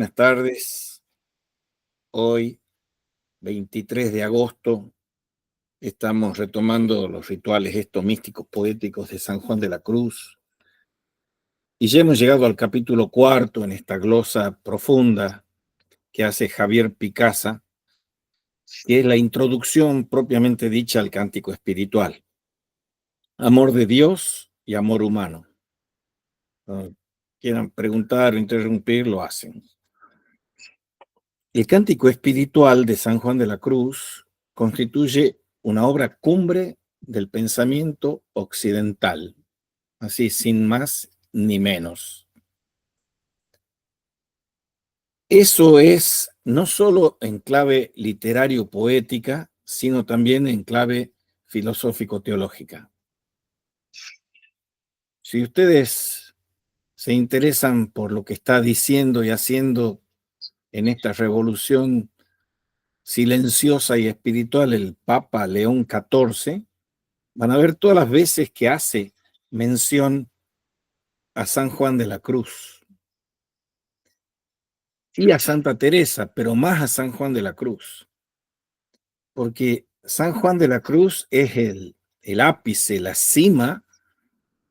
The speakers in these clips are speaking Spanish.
buenas tardes. Hoy, 23 de agosto, estamos retomando los rituales estos místicos poéticos de San Juan de la Cruz. Y ya hemos llegado al capítulo 4 en esta glosa profunda que hace Javier Picasa, que es la introducción propiamente dicha al cántico espiritual. Amor de Dios y amor humano. Quieran preguntar o interrumpir, lo hacen. El cántico espiritual de San Juan de la Cruz constituye una obra cumbre del pensamiento occidental, así sin más ni menos. Eso es no solo en clave literario-poética, sino también en clave filosófico-teológica. Si ustedes se interesan por lo que está diciendo y haciendo en esta revolución silenciosa y espiritual el Papa León XIV, van a ver todas las veces que hace mención a San Juan de la Cruz y a Santa Teresa, pero más a San Juan de la Cruz, porque San Juan de la Cruz es el ápice, la cima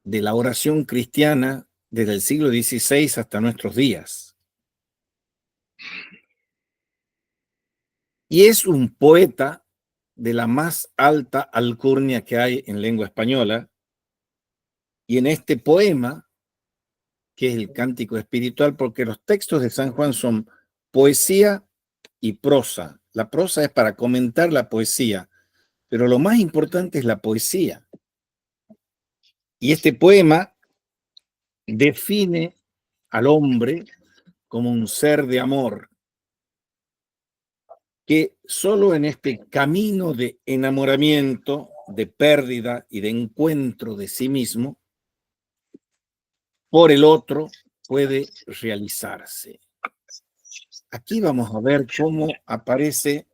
de la oración cristiana desde el siglo XVI hasta nuestros días. Y es un poeta de la más alta alcurnia que hay en lengua española, y en este poema, que es el cántico espiritual, porque los textos de San Juan son poesía y prosa. La prosa es para comentar la poesía, pero lo más importante es la poesía. Y este poema define al hombre como un ser de amor, que solo en este camino de enamoramiento, de pérdida y de encuentro de sí mismo, por el otro, puede realizarse. Aquí vamos a ver cómo aparece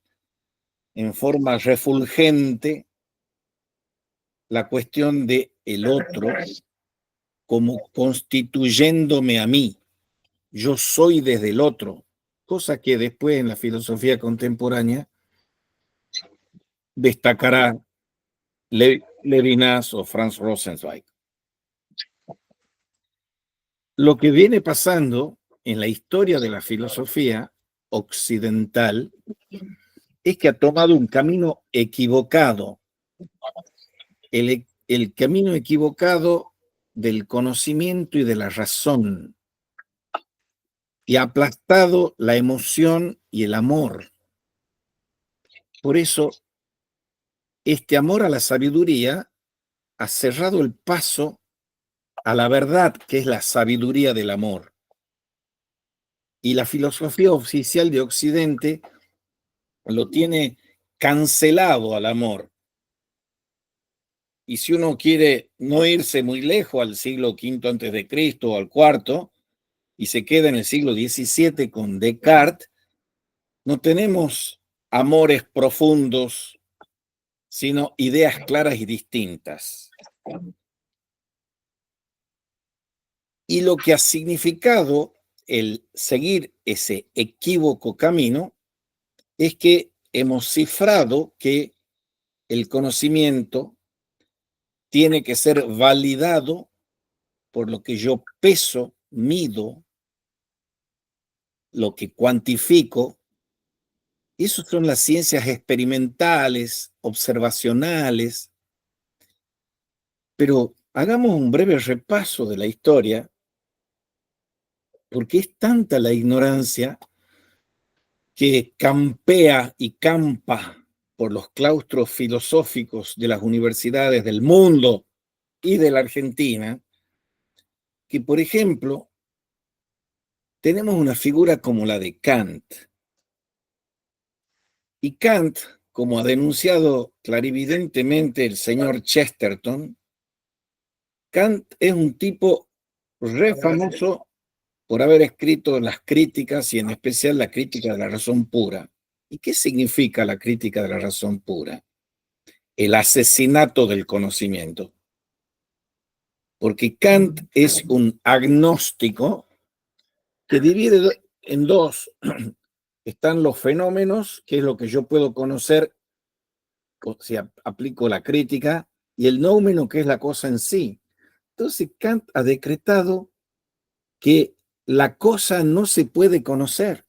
en forma refulgente la cuestión de el otro como constituyéndome a mí. Yo soy desde el otro, cosa que después en la filosofía contemporánea destacará Levinas o Franz Rosenzweig. Lo que viene pasando en la historia de la filosofía occidental es que ha tomado un camino equivocado, el camino equivocado del conocimiento y de la razón, y ha aplastado la emoción y el amor. Por eso, este amor a la sabiduría ha cerrado el paso a la verdad, que es la sabiduría del amor. Y la filosofía oficial de Occidente lo tiene cancelado al amor. Y si uno quiere no irse muy lejos al siglo V antes de Cristo o al IV, y se queda en el siglo XVII con Descartes, no tenemos amores profundos, sino ideas claras y distintas. Y lo que ha significado el seguir ese equívoco camino es que hemos cifrado que el conocimiento tiene que ser validado por lo que yo peso, mido, lo que cuantifico. Esas son las ciencias experimentales, observacionales. Pero hagamos un breve repaso de la historia, porque es tanta la ignorancia que campea y campa por los claustros filosóficos de las universidades del mundo y de la Argentina, que, por ejemplo, tenemos una figura como la de Kant. Y Kant, como ha denunciado clarividentemente el señor Chesterton, Kant es un tipo re famoso por haber escrito las críticas y en especial la crítica de la razón pura. ¿Y qué significa la crítica de la razón pura? El asesinato del conocimiento. Porque Kant es un agnóstico que divide en dos están los fenómenos, que es lo que yo puedo conocer si aplico la crítica, y el noumeno, que es la cosa en sí. Entonces Kant ha decretado que la cosa no se puede conocer.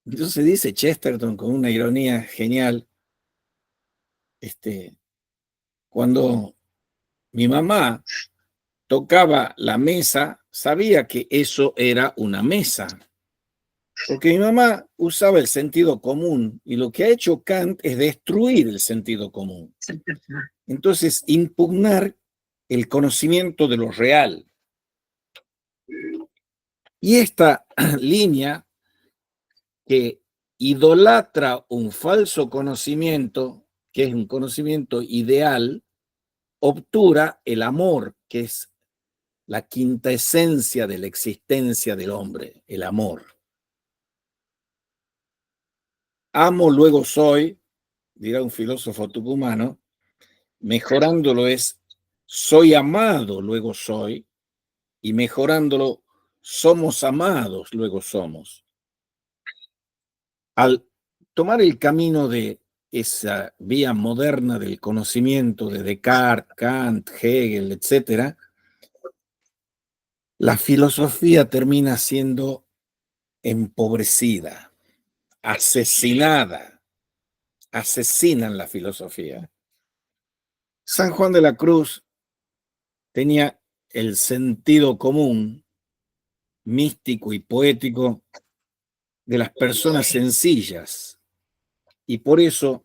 Entonces dice Chesterton con una ironía genial, cuando mi mamá tocaba la mesa, sabía que eso era una mesa, porque mi mamá usaba el sentido común y lo que ha hecho Kant es destruir el sentido común. Entonces, impugnar el conocimiento de lo real. Y esta línea que idolatra un falso conocimiento, que es un conocimiento ideal, obtura el amor, que es la quinta esencia de la existencia del hombre, el amor. Amo, luego soy, dirá un filósofo tucumano, mejorándolo es soy amado, luego soy, y mejorándolo somos amados, luego somos. Al tomar el camino de esa vía moderna del conocimiento de Descartes, Kant, Hegel, etc., la filosofía termina siendo empobrecida, asesinada. Asesinan la filosofía. San Juan de la Cruz tenía el sentido común, místico y poético de las personas sencillas, y por eso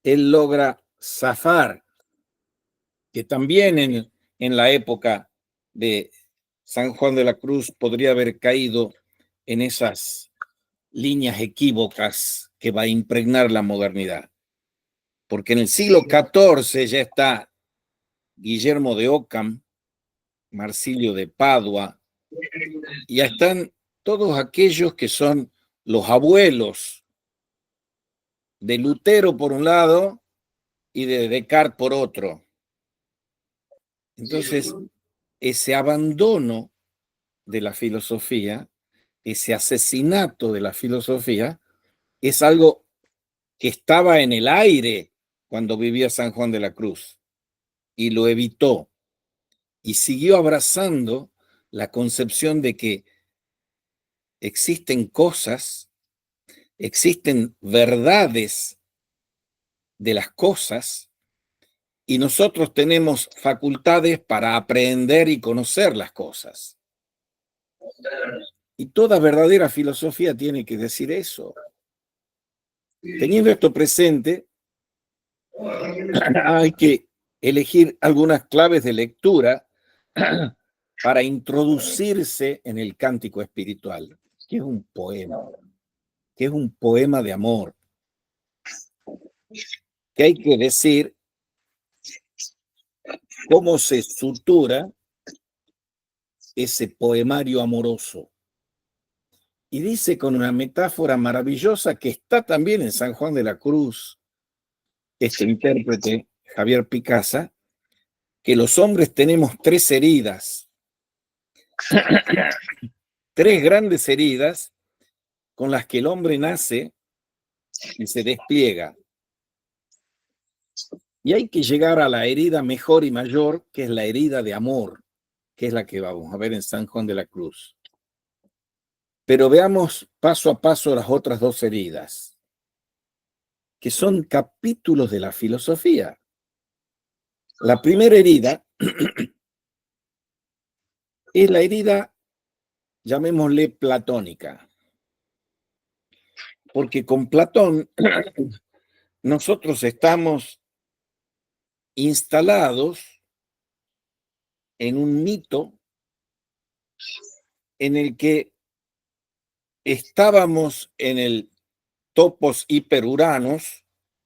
él logra zafar, que también en la época de San Juan de la Cruz podría haber caído en esas líneas equívocas que va a impregnar la modernidad. Porque en el siglo XIV ya está Guillermo de Ockham, Marsilio de Padua, y ya están todos aquellos que son los abuelos de Lutero por un lado y de Descartes por otro. Entonces, ese abandono de la filosofía, ese asesinato de la filosofía, es algo que estaba en el aire cuando vivía San Juan de la Cruz y lo evitó y siguió abrazando la concepción de que existen cosas, existen verdades de las cosas y nosotros tenemos facultades para aprender y conocer las cosas. Y toda verdadera filosofía tiene que decir eso. Teniendo esto presente, hay que elegir algunas claves de lectura para introducirse en el cántico espiritual, que es un poema de amor, que hay que decir cómo se sutura ese poemario amoroso. Y dice con una metáfora maravillosa que está también en San Juan de la Cruz, este intérprete, Javier Picasa, que los hombres tenemos tres heridas, tres grandes heridas con las que el hombre nace y se despliega. Y hay que llegar a la herida mejor y mayor, que es la herida de amor, que es la que vamos a ver en San Juan de la Cruz. Pero veamos paso a paso las otras dos heridas, que son capítulos de la filosofía. La primera herida es la herida, llamémosle platónica, porque con Platón nosotros estamos instalados en un mito en el que estábamos en el topos hiperuranos,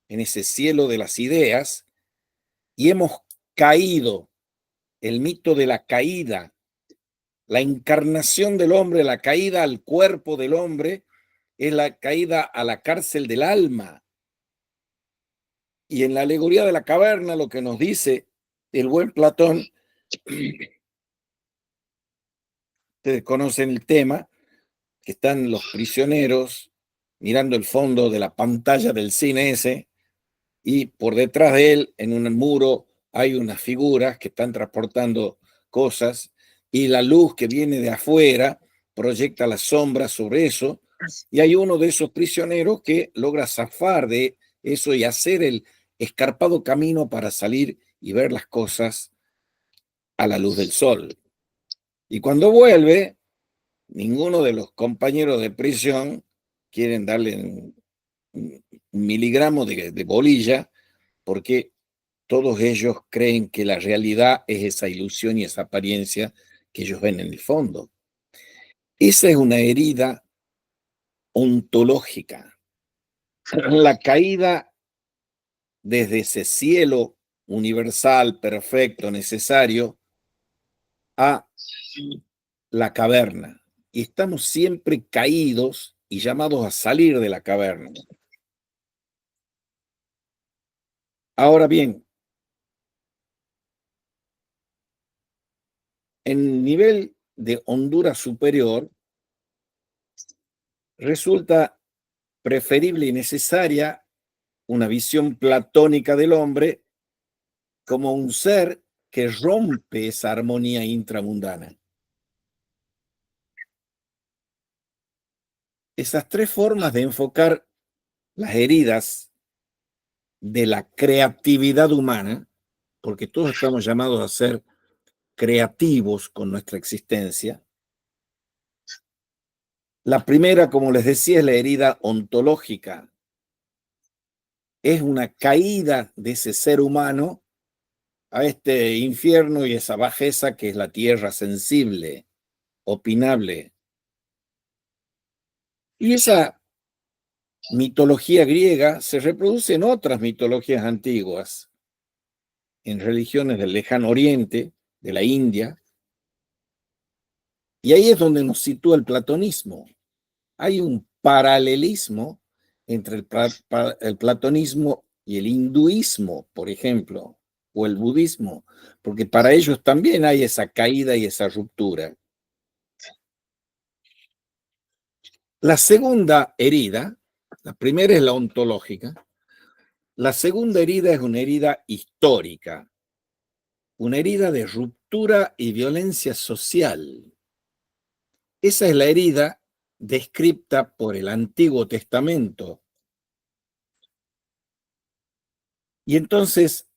en ese cielo de las ideas, y hemos caído, el mito de la caída, la encarnación del hombre, la caída al cuerpo del hombre, es la caída a la cárcel del alma. Y en la alegoría de la caverna, lo que nos dice el buen Platón, ustedes conocen el tema, que están los prisioneros mirando el fondo de la pantalla del cine ese, y por detrás de él, en un muro, hay unas figuras que están transportando cosas, y la luz que viene de afuera proyecta las sombras sobre eso, y hay uno de esos prisioneros que logra zafar de eso y hacer el escarpado camino para salir y ver las cosas a la luz del sol. Y cuando vuelve, ninguno de los compañeros de prisión quieren darle un miligramo de bolilla, porque todos ellos creen que la realidad es esa ilusión y esa apariencia que ellos ven en el fondo. Esa es una herida ontológica. La caída desde ese cielo universal, perfecto, necesario, a la caverna. Y estamos siempre caídos y llamados a salir de la caverna. Ahora bien, en nivel de hondura superior, resulta preferible y necesaria una visión platónica del hombre como un ser que rompe esa armonía intramundana. Esas tres formas de enfocar las heridas de la creatividad humana, porque todos estamos llamados a ser creativos con nuestra existencia. La primera, como les decía, es la herida ontológica. Es una caída de ese ser humano a este infierno y esa bajeza que es la tierra sensible, opinable. Y esa mitología griega se reproduce en otras mitologías antiguas, en religiones del lejano oriente, de la India, y ahí es donde nos sitúa el platonismo. Hay un paralelismo entre el platonismo y el hinduismo, por ejemplo, o el budismo, porque para ellos también hay esa caída y esa ruptura. La segunda herida, la primera es la ontológica, la segunda herida es una herida histórica, una herida de ruptura y violencia social. Esa es la herida descrita por el Antiguo Testamento. Y entonces,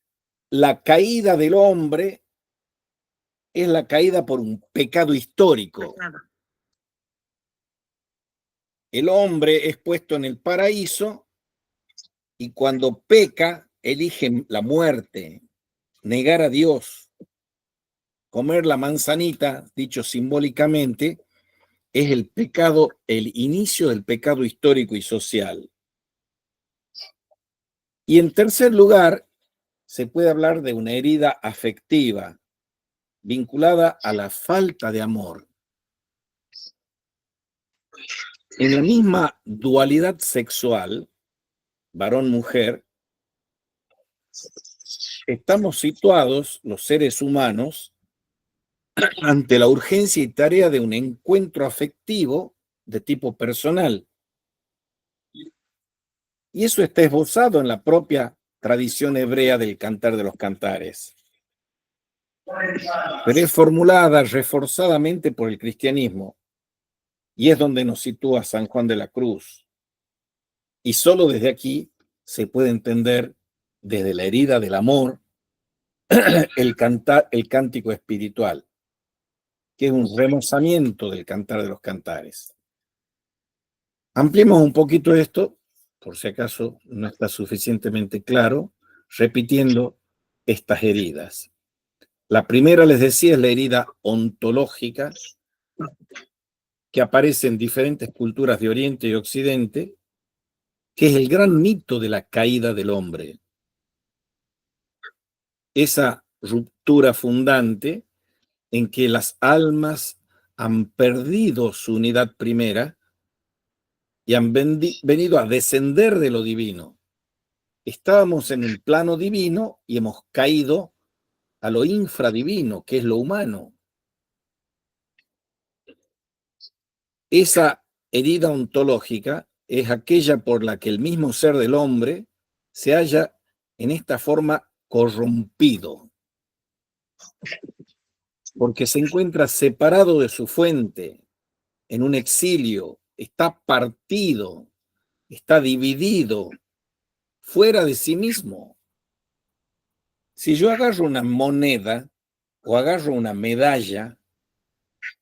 la caída del hombre es la caída por un pecado histórico. El hombre es puesto en el paraíso y cuando peca, elige la muerte, negar a Dios, comer la manzanita, dicho simbólicamente, es el pecado, el inicio del pecado histórico y social. Y en tercer lugar, se puede hablar de una herida afectiva vinculada a la falta de amor. En la misma dualidad sexual, varón-mujer, estamos situados, los seres humanos, ante la urgencia y tarea de un encuentro afectivo de tipo personal. Y eso está esbozado en la propia tradición hebrea del Cantar de los Cantares, pero es formulada reforzadamente por el cristianismo, y es donde nos sitúa San Juan de la Cruz. Y solo desde aquí se puede entender, desde la herida del amor, el cántico espiritual, que es un remozamiento del Cantar de los Cantares. Ampliemos un poquito esto, por si acaso no está suficientemente claro, repitiendo estas heridas. La primera, les decía, es la herida ontológica, que aparece en diferentes culturas de Oriente y Occidente, que es el gran mito de la caída del hombre. Esa ruptura fundante en que las almas han perdido su unidad primera y han venido a descender de lo divino. Estábamos en el plano divino y hemos caído a lo infradivino, que es lo humano. Esa herida ontológica es aquella por la que el mismo ser del hombre se halla en esta forma corrompido, porque se encuentra separado de su fuente, en un exilio, está partido, está dividido, fuera de sí mismo. Si yo agarro una moneda o agarro una medalla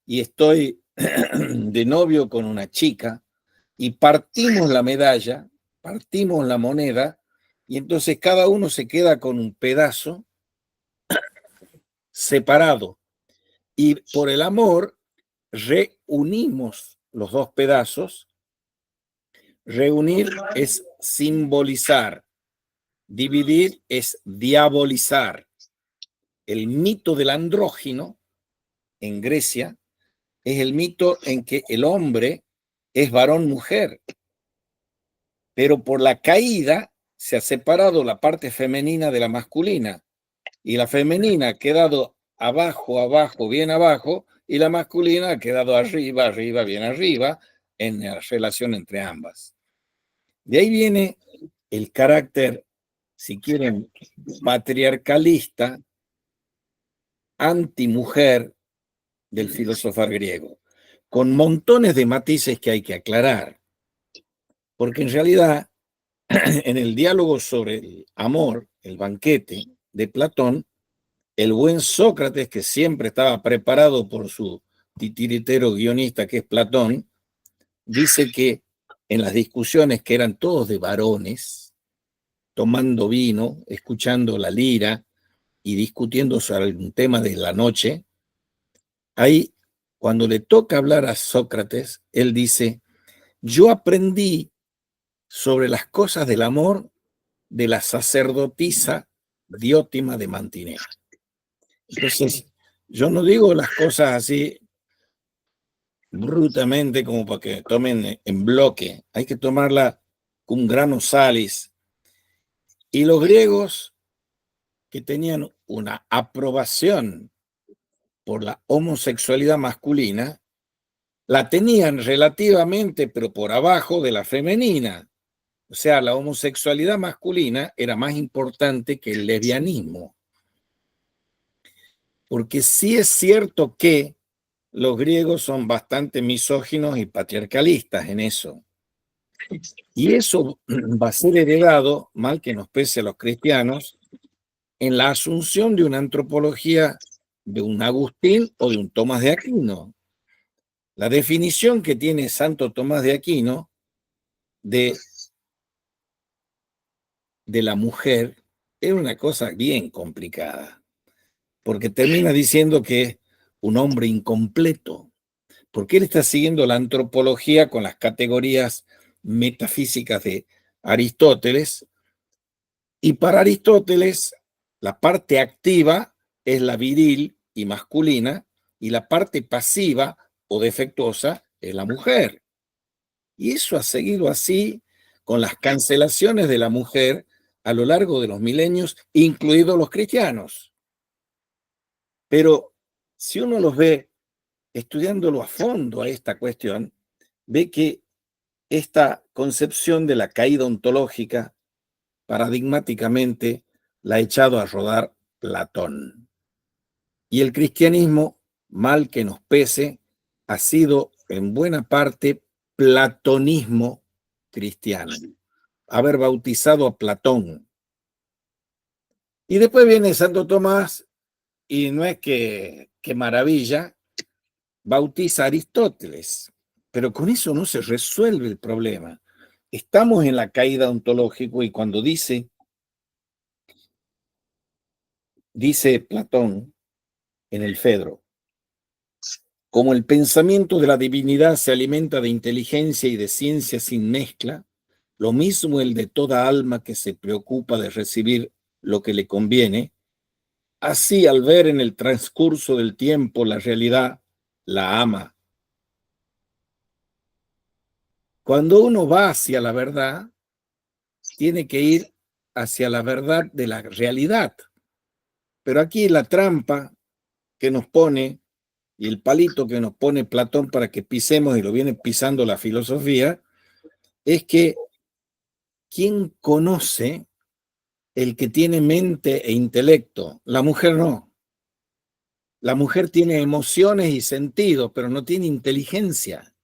y estoy de novio con una chica y partimos la medalla, partimos la moneda, y entonces cada uno se queda con un pedazo separado. Y por el amor reunimos los dos pedazos. Reunir es simbolizar, dividir es diabolizar. El mito del andrógino en Grecia es el mito en que el hombre es varón-mujer, pero por la caída se ha separado la parte femenina de la masculina y la femenina ha quedado abajo, abajo, bien abajo, y la masculina ha quedado arriba, arriba, bien arriba, en la relación entre ambas. De ahí viene el carácter, si quieren, patriarcalista, antimujer del filósofo griego, con montones de matices que hay que aclarar, porque en realidad en el diálogo sobre el amor, el banquete de Platón, el buen Sócrates, que siempre estaba preparado por su titiritero guionista que es Platón, dice que en las discusiones que eran todos de varones, tomando vino, escuchando la lira y discutiendo sobre un tema de la noche, ahí cuando le toca hablar a Sócrates, él dice, yo aprendí sobre las cosas del amor de la sacerdotisa Diótima de Mantinea. Entonces, yo no digo las cosas así brutamente como para que tomen en bloque, hay que tomarla con grano salis. Y los griegos que tenían una aprobación por la homosexualidad masculina, la tenían relativamente, pero por abajo de la femenina. O sea, la homosexualidad masculina era más importante que el lesbianismo. Porque sí es cierto que los griegos son bastante misóginos y patriarcalistas en eso. Y eso va a ser heredado, mal que nos pese a los cristianos, en la asunción de una antropología de un Agustín o de un Tomás de Aquino. La definición que tiene Santo Tomás de Aquino de la mujer es una cosa bien complicada, porque termina diciendo que es un hombre incompleto, porque él está siguiendo la antropología con las categorías metafísicas de Aristóteles, y para Aristóteles la parte activa es la viril y masculina, y la parte pasiva o defectuosa es la mujer. Y eso ha seguido así con las cancelaciones de la mujer a lo largo de los milenios, incluidos los cristianos. Pero si uno los ve estudiándolo a fondo a esta cuestión, ve que esta concepción de la caída ontológica paradigmáticamente la ha echado a rodar Platón. Y el cristianismo, mal que nos pese, ha sido en buena parte platonismo cristiano. Haber bautizado a Platón. Y después viene Santo Tomás, y no es que maravilla, bautiza a Aristóteles. Pero con eso no se resuelve el problema. Estamos en la caída ontológica y cuando dice Platón en el Fedro, como el pensamiento de la divinidad se alimenta de inteligencia y de ciencia sin mezcla, lo mismo el de toda alma que se preocupa de recibir lo que le conviene, así al ver en el transcurso del tiempo la realidad, la ama. Cuando uno va hacia la verdad, tiene que ir hacia la verdad de la realidad. Pero aquí la trampa que nos pone y el palito que nos pone Platón para que pisemos y lo viene pisando la filosofía, es que ¿quién conoce el que tiene mente e intelecto? La mujer no. La mujer tiene emociones y sentidos, pero no tiene inteligencia.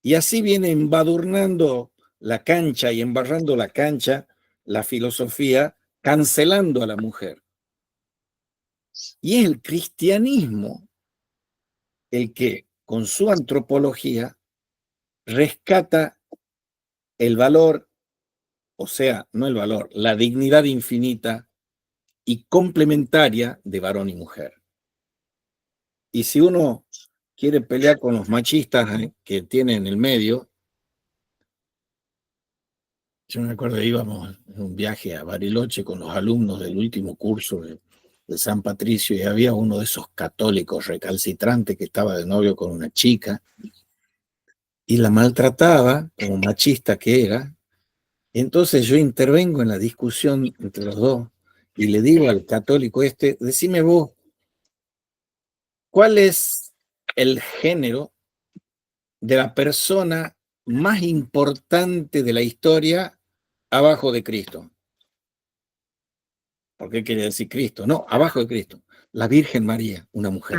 Y así viene embadurnando la cancha y embarrando la cancha la filosofía, cancelando a la mujer. Y es el cristianismo el que, con su antropología, rescata el valor, o sea, no el valor, la dignidad infinita y complementaria de varón y mujer. Y si uno quiere pelear con los machistas que tienen en el medio, yo me acuerdo que íbamos en un viaje a Bariloche con los alumnos del último curso de San Patricio y había uno de esos católicos recalcitrantes que estaba de novio con una chica y la maltrataba como machista que era. Entonces yo intervengo en la discusión entre los dos y le digo al católico decime vos, ¿cuál es el género de la persona más importante de la historia abajo de Cristo? ¿Por qué quiere decir Cristo? No, abajo de Cristo. La Virgen María, una mujer.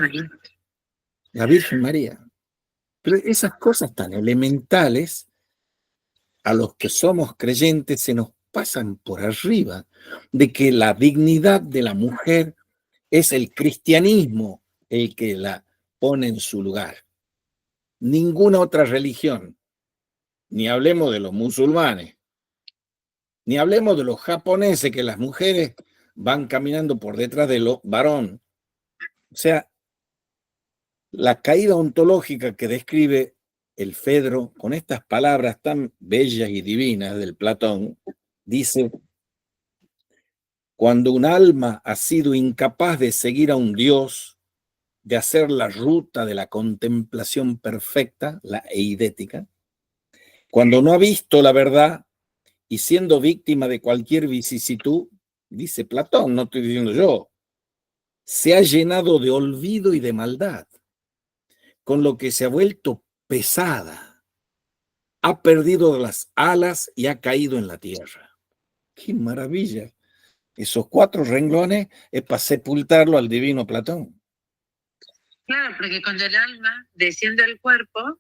La Virgen María. Pero esas cosas tan elementales a los que somos creyentes se nos pasan por arriba de que la dignidad de la mujer es el cristianismo el que la pone en su lugar. Ninguna otra religión, ni hablemos de los musulmanes, ni hablemos de los japoneses, que las mujeres van caminando por detrás de lo varón. O sea, la caída ontológica que describe el Fedro con estas palabras tan bellas y divinas del Platón, dice: cuando un alma ha sido incapaz de seguir a un Dios, de hacer la ruta de la contemplación perfecta, la eidética, cuando no ha visto la verdad y siendo víctima de cualquier vicisitud, dice Platón, no estoy diciendo yo, se ha llenado de olvido y de maldad, con lo que se ha vuelto pesada, ha perdido las alas y ha caído en la tierra. ¡Qué maravilla! Esos 4 renglones es para sepultarlo al divino Platón. Claro, porque cuando el alma desciende al cuerpo,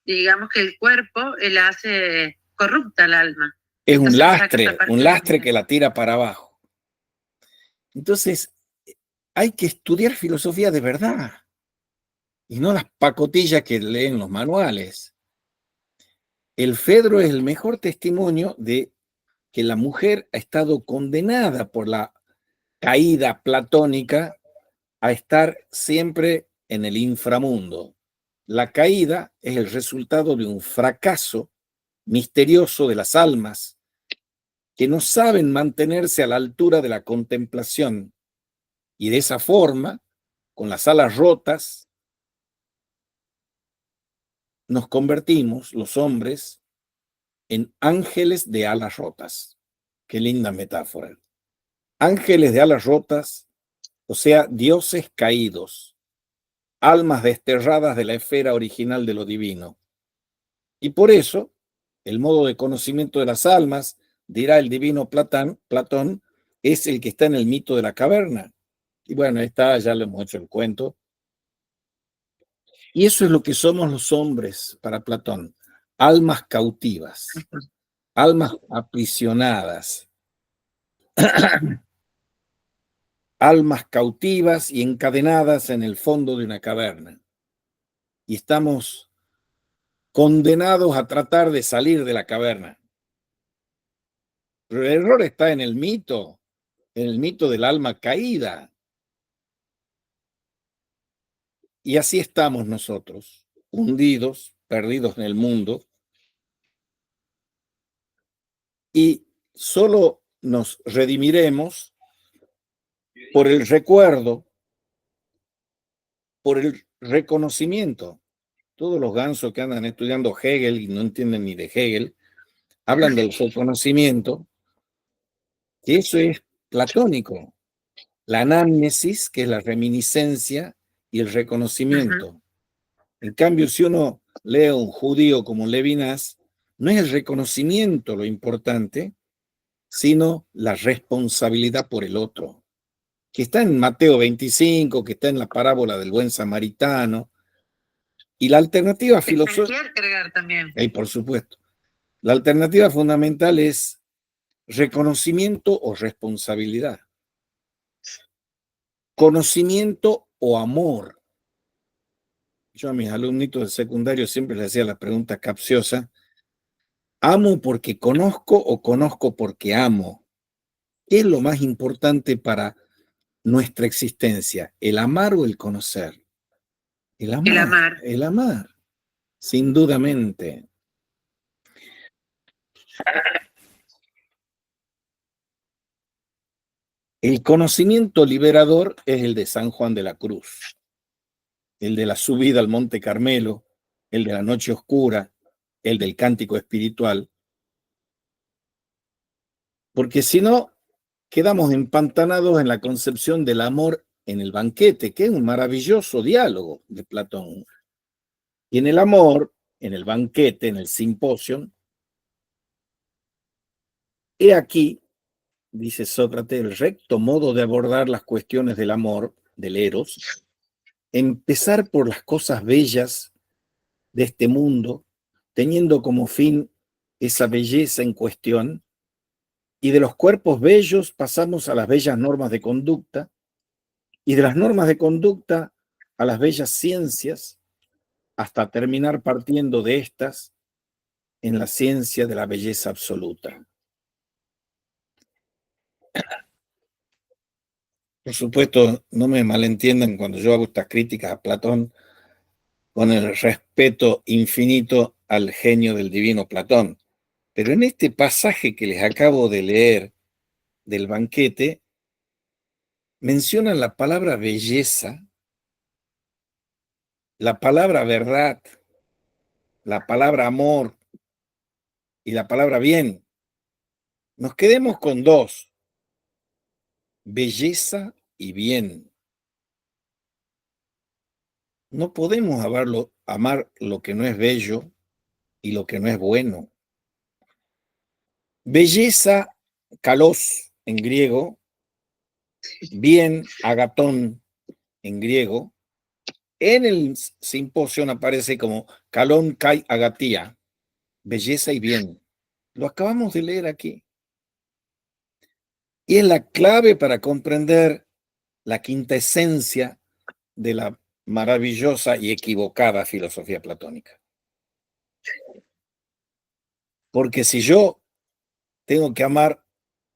digamos que el cuerpo él hace corrupta al alma. Es un lastre que la tira para abajo. Entonces, hay que estudiar filosofía de verdad y no las pacotillas que leen los manuales. El Fedro es el mejor testimonio de que la mujer ha estado condenada por la caída platónica a estar siempre en el inframundo. La caída es el resultado de un fracaso misterioso de las almas que no saben mantenerse a la altura de la contemplación y de esa forma, con las alas rotas, nos convertimos los hombres en ángeles de alas rotas. Qué linda metáfora. Ángeles de alas rotas, o sea, dioses caídos, almas desterradas de la esfera original de lo divino. Y por eso, el modo de conocimiento de las almas, dirá el divino Platón, es el que está en el mito de la caverna. Y bueno, está, ya le hemos hecho el cuento. Y eso es lo que somos los hombres para Platón, almas cautivas, almas aprisionadas, almas cautivas y encadenadas en el fondo de una caverna. Y estamos condenados a tratar de salir de la caverna. Pero el error está en el mito del alma caída. Y así estamos nosotros, hundidos, perdidos en el mundo, y solo nos redimiremos por el recuerdo, por el reconocimiento. Todos los gansos que andan estudiando Hegel y no entienden ni de Hegel, hablan del reconocimiento, que eso es platónico. La anamnesis, que es la reminiscencia, y el reconocimiento. En cambio, si uno lee a un judío como Levinas, no es el reconocimiento lo importante, sino la responsabilidad por el otro, que está en Mateo 25, que está en la parábola del buen samaritano. Y la alternativa filosófica, también. por supuesto, la alternativa fundamental es reconocimiento o responsabilidad, conocimiento o amor. Yo a mis alumnitos de secundario siempre les hacía la pregunta capciosa: ¿amo porque conozco o conozco porque amo? ¿Qué es lo más importante para nuestra existencia? ¿El amar o el conocer? El amar. El amar, sin dudamente. El conocimiento liberador es el de San Juan de la Cruz, el de la subida al Monte Carmelo, el de la noche oscura, el del cántico espiritual, porque si no, quedamos empantanados en la concepción del amor en el banquete, que es un maravilloso diálogo de Platón. Y en el amor, en el banquete, en el simposio, he aquí, dice Sócrates, el recto modo de abordar las cuestiones del amor, del eros, empezar por las cosas bellas de este mundo, teniendo como fin esa belleza en cuestión, y de los cuerpos bellos pasamos a las bellas normas de conducta, y de las normas de conducta a las bellas ciencias, hasta terminar partiendo de estas en la ciencia de la belleza absoluta. Por supuesto, no me malentiendan cuando yo hago estas críticas a Platón con el respeto infinito al genio del divino Platón. Pero en este pasaje que les acabo de leer del banquete, mencionan la palabra belleza, la palabra verdad, la palabra amor y la palabra bien. Nos quedemos con dos: belleza y bien. No podemos amar lo que no es bello y lo que no es bueno. Belleza, kalos en griego, bien, agatón en griego. En el simposio aparece como kalon kai agatía, belleza y bien. Lo acabamos de leer aquí. Y es la clave para comprender la quinta esencia de la maravillosa y equivocada filosofía platónica. Porque si yo tengo que amar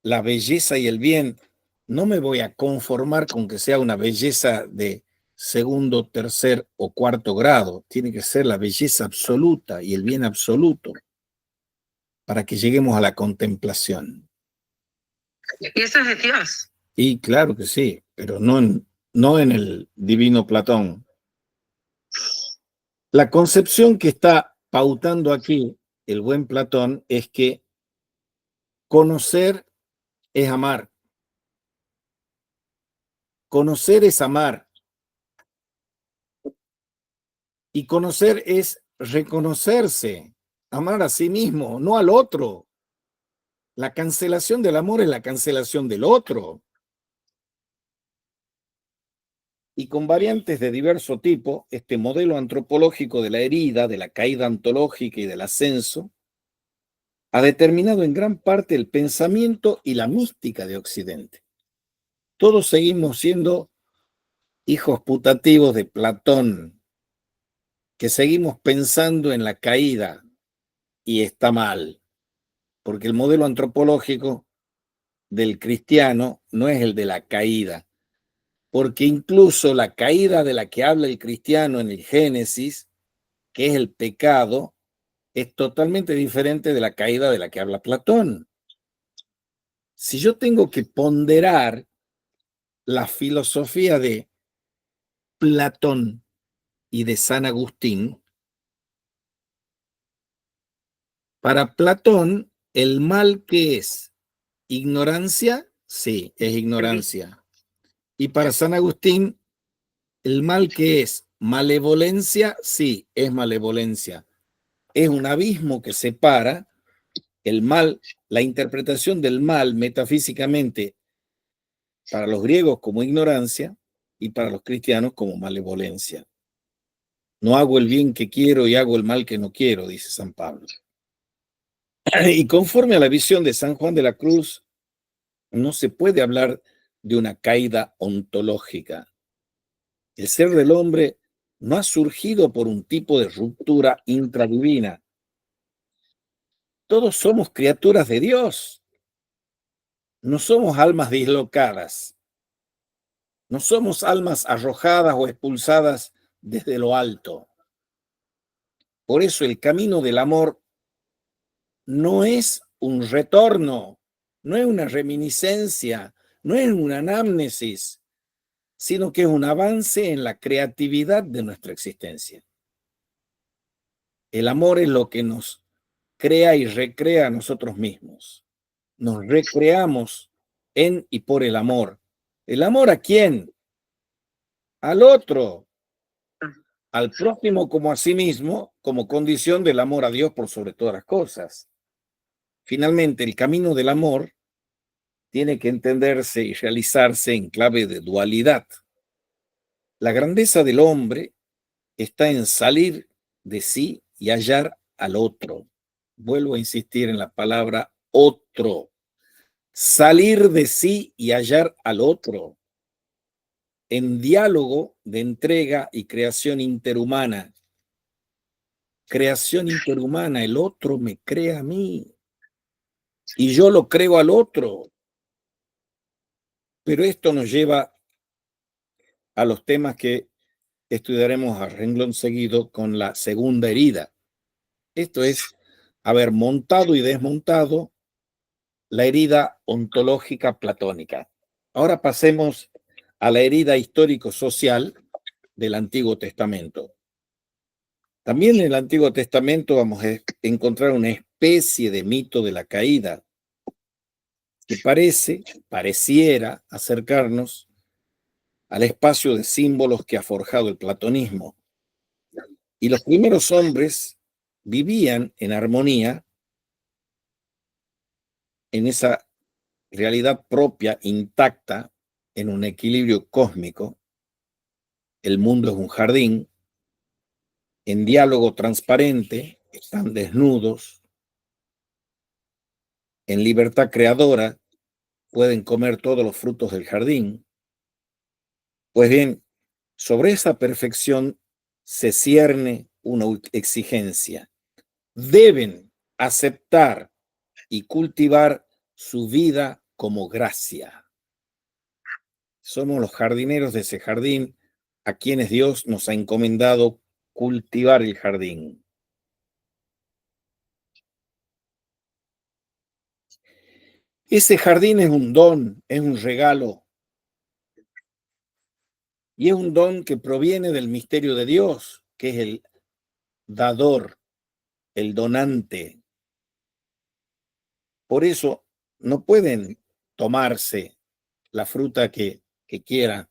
la belleza y el bien, no me voy a conformar con que sea una belleza de segundo, tercer o cuarto grado. Tiene que ser la belleza absoluta y el bien absoluto para que lleguemos a la contemplación. Y eso es de Dios. Y claro que sí, pero no en el divino Platón. La concepción que está pautando aquí el buen Platón es que conocer es amar. Conocer es amar. Y conocer es reconocerse, amar a sí mismo, no al otro. La cancelación del amor es la cancelación del otro. Y con variantes de diverso tipo, este modelo antropológico de la herida, de la caída ontológica y del ascenso, ha determinado en gran parte el pensamiento y la mística de Occidente. Todos seguimos siendo hijos putativos de Platón, que seguimos pensando en la caída, y está mal, porque el modelo antropológico del cristiano no es el de la caída, porque incluso la caída de la que habla el cristiano en el Génesis, que es el pecado, es totalmente diferente de la caída de la que habla Platón. Si yo tengo que ponderar la filosofía de Platón y de San Agustín, para Platón, el mal que es ignorancia, sí, es ignorancia. Y para San Agustín, ¿El mal qué es? ¿Malevolencia? Sí, es malevolencia. Es un abismo que separa el mal, la interpretación del mal metafísicamente para los griegos como ignorancia y para los cristianos como malevolencia. No hago el bien que quiero y hago el mal que no quiero, dice San Pablo. Y conforme a la visión de San Juan de la Cruz, no se puede hablar de una caída ontológica. El ser del hombre no ha surgido por un tipo de ruptura intradivina. Todos somos criaturas de Dios. No somos almas dislocadas. No somos almas arrojadas o expulsadas desde lo alto. Por eso el camino del amor no es un retorno, no es una reminiscencia, no es una anamnesis, sino que es un avance en la creatividad de nuestra existencia. El amor es lo que nos crea y recrea a nosotros mismos. Nos recreamos en y por el amor. ¿El amor a quién? Al otro, al prójimo como a sí mismo, como condición del amor a Dios por sobre todas las cosas. Finalmente, el camino del amor tiene que entenderse y realizarse en clave de dualidad. La grandeza del hombre está en salir de sí y hallar al otro. Vuelvo a insistir en la palabra otro. Salir de sí y hallar al otro. En diálogo de entrega y creación interhumana. Creación interhumana, el otro me crea a mí y yo lo creo al otro. Pero esto nos lleva a los temas que estudiaremos a renglón seguido con la segunda herida. Esto es haber montado y desmontado la herida ontológica platónica. Ahora pasemos a la herida histórico-social del Antiguo Testamento. También en el Antiguo Testamento vamos a encontrar una especie de mito de la caída que pareciera acercarnos al espacio de símbolos que ha forjado el platonismo. Y los primeros hombres vivían en armonía en esa realidad propia, intacta, en un equilibrio cósmico. El mundo es un jardín, en diálogo transparente, están desnudos, en libertad creadora, pueden comer todos los frutos del jardín. Pues bien, sobre esa perfección se cierne una exigencia. Deben aceptar y cultivar su vida como gracia. Somos los jardineros de ese jardín a quienes Dios nos ha encomendado cultivar el jardín. Ese jardín es un don, es un regalo. Y es un don que proviene del misterio de Dios, que es el dador, el donante. Por eso no pueden tomarse la fruta que quieran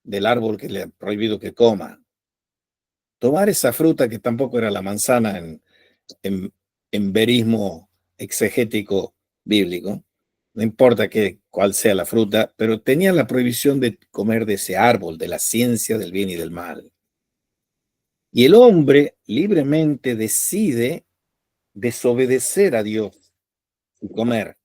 del árbol que le han prohibido que coma. Tomar esa fruta que tampoco era la manzana en verismo exegético bíblico, no importa cuál sea la fruta, pero tenían la prohibición de comer de ese árbol, de la ciencia del bien y del mal. Y el hombre libremente decide desobedecer a Dios y comer.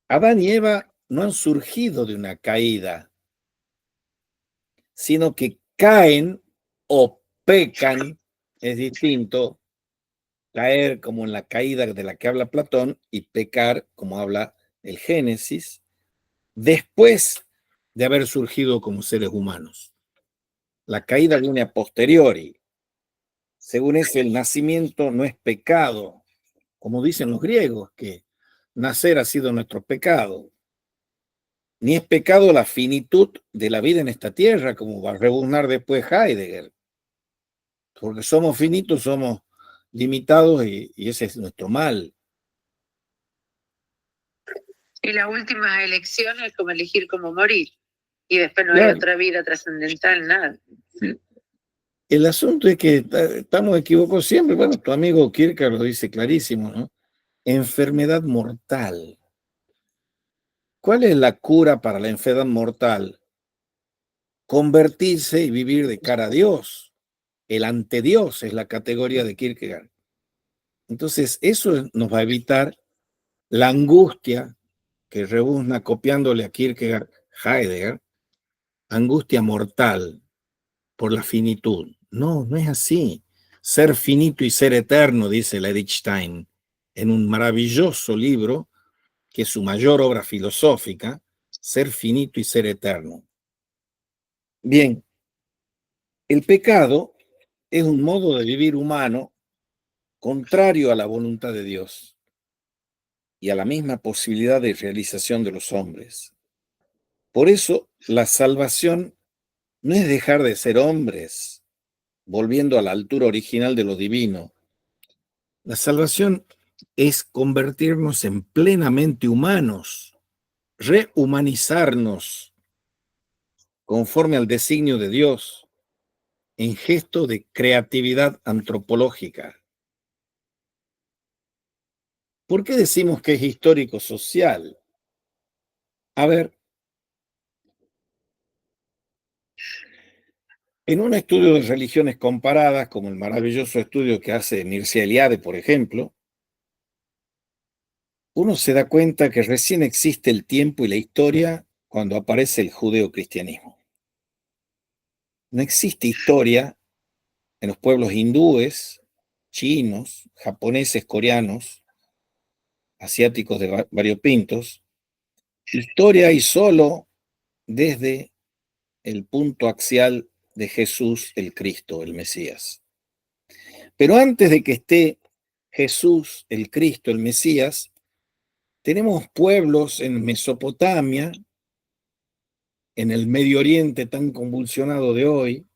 Adán y Eva no han surgido de una caída, sino que caen o pecan, es distinto caer como en la caída de la que habla Platón y pecar como habla el Génesis, después de haber surgido como seres humanos. La caída viene a posteriori. Según eso, el nacimiento no es pecado, como dicen los griegos, que nacer ha sido nuestro pecado. Ni es pecado la finitud de la vida en esta tierra, como va a rebuznar después Heidegger. Porque somos finitos, somos limitados y ese es nuestro mal. Y la última elección es como elegir cómo morir. Y después no hay otra vida trascendental, nada. El asunto es que estamos equivocados siempre. Bueno, tu amigo Kierkegaard lo dice clarísimo, ¿no? Enfermedad mortal. ¿Cuál es la cura para la enfermedad mortal? Convertirse y vivir de cara a Dios. El ante Dios es la categoría de Kierkegaard. Entonces, eso nos va a evitar la angustia que rebuzna copiándole a Kierkegaard, Heidegger, angustia mortal por la finitud. No, no es así. Ser finito y ser eterno, dice Erich Stein, en un maravilloso libro que es su mayor obra filosófica, Ser finito y ser eterno. Bien, el pecado es un modo de vivir humano contrario a la voluntad de Dios y a la misma posibilidad de realización de los hombres. Por eso, la salvación no es dejar de ser hombres, volviendo a la altura original de lo divino. La salvación es convertirnos en plenamente humanos, rehumanizarnos conforme al designio de Dios, en gesto de creatividad antropológica. ¿Por qué decimos que es histórico-social? A ver, en un estudio de religiones comparadas, como el maravilloso estudio que hace Mircea Eliade, por ejemplo, uno se da cuenta que recién existe el tiempo y la historia cuando aparece el judeocristianismo. No existe historia en los pueblos hindúes, chinos, japoneses, coreanos, asiáticos de variopintos. Historia hay solo desde el punto axial de Jesús el Cristo, el Mesías. Pero antes de que esté Jesús el Cristo, el Mesías, tenemos pueblos en Mesopotamia, en el Medio Oriente tan convulsionado de hoy,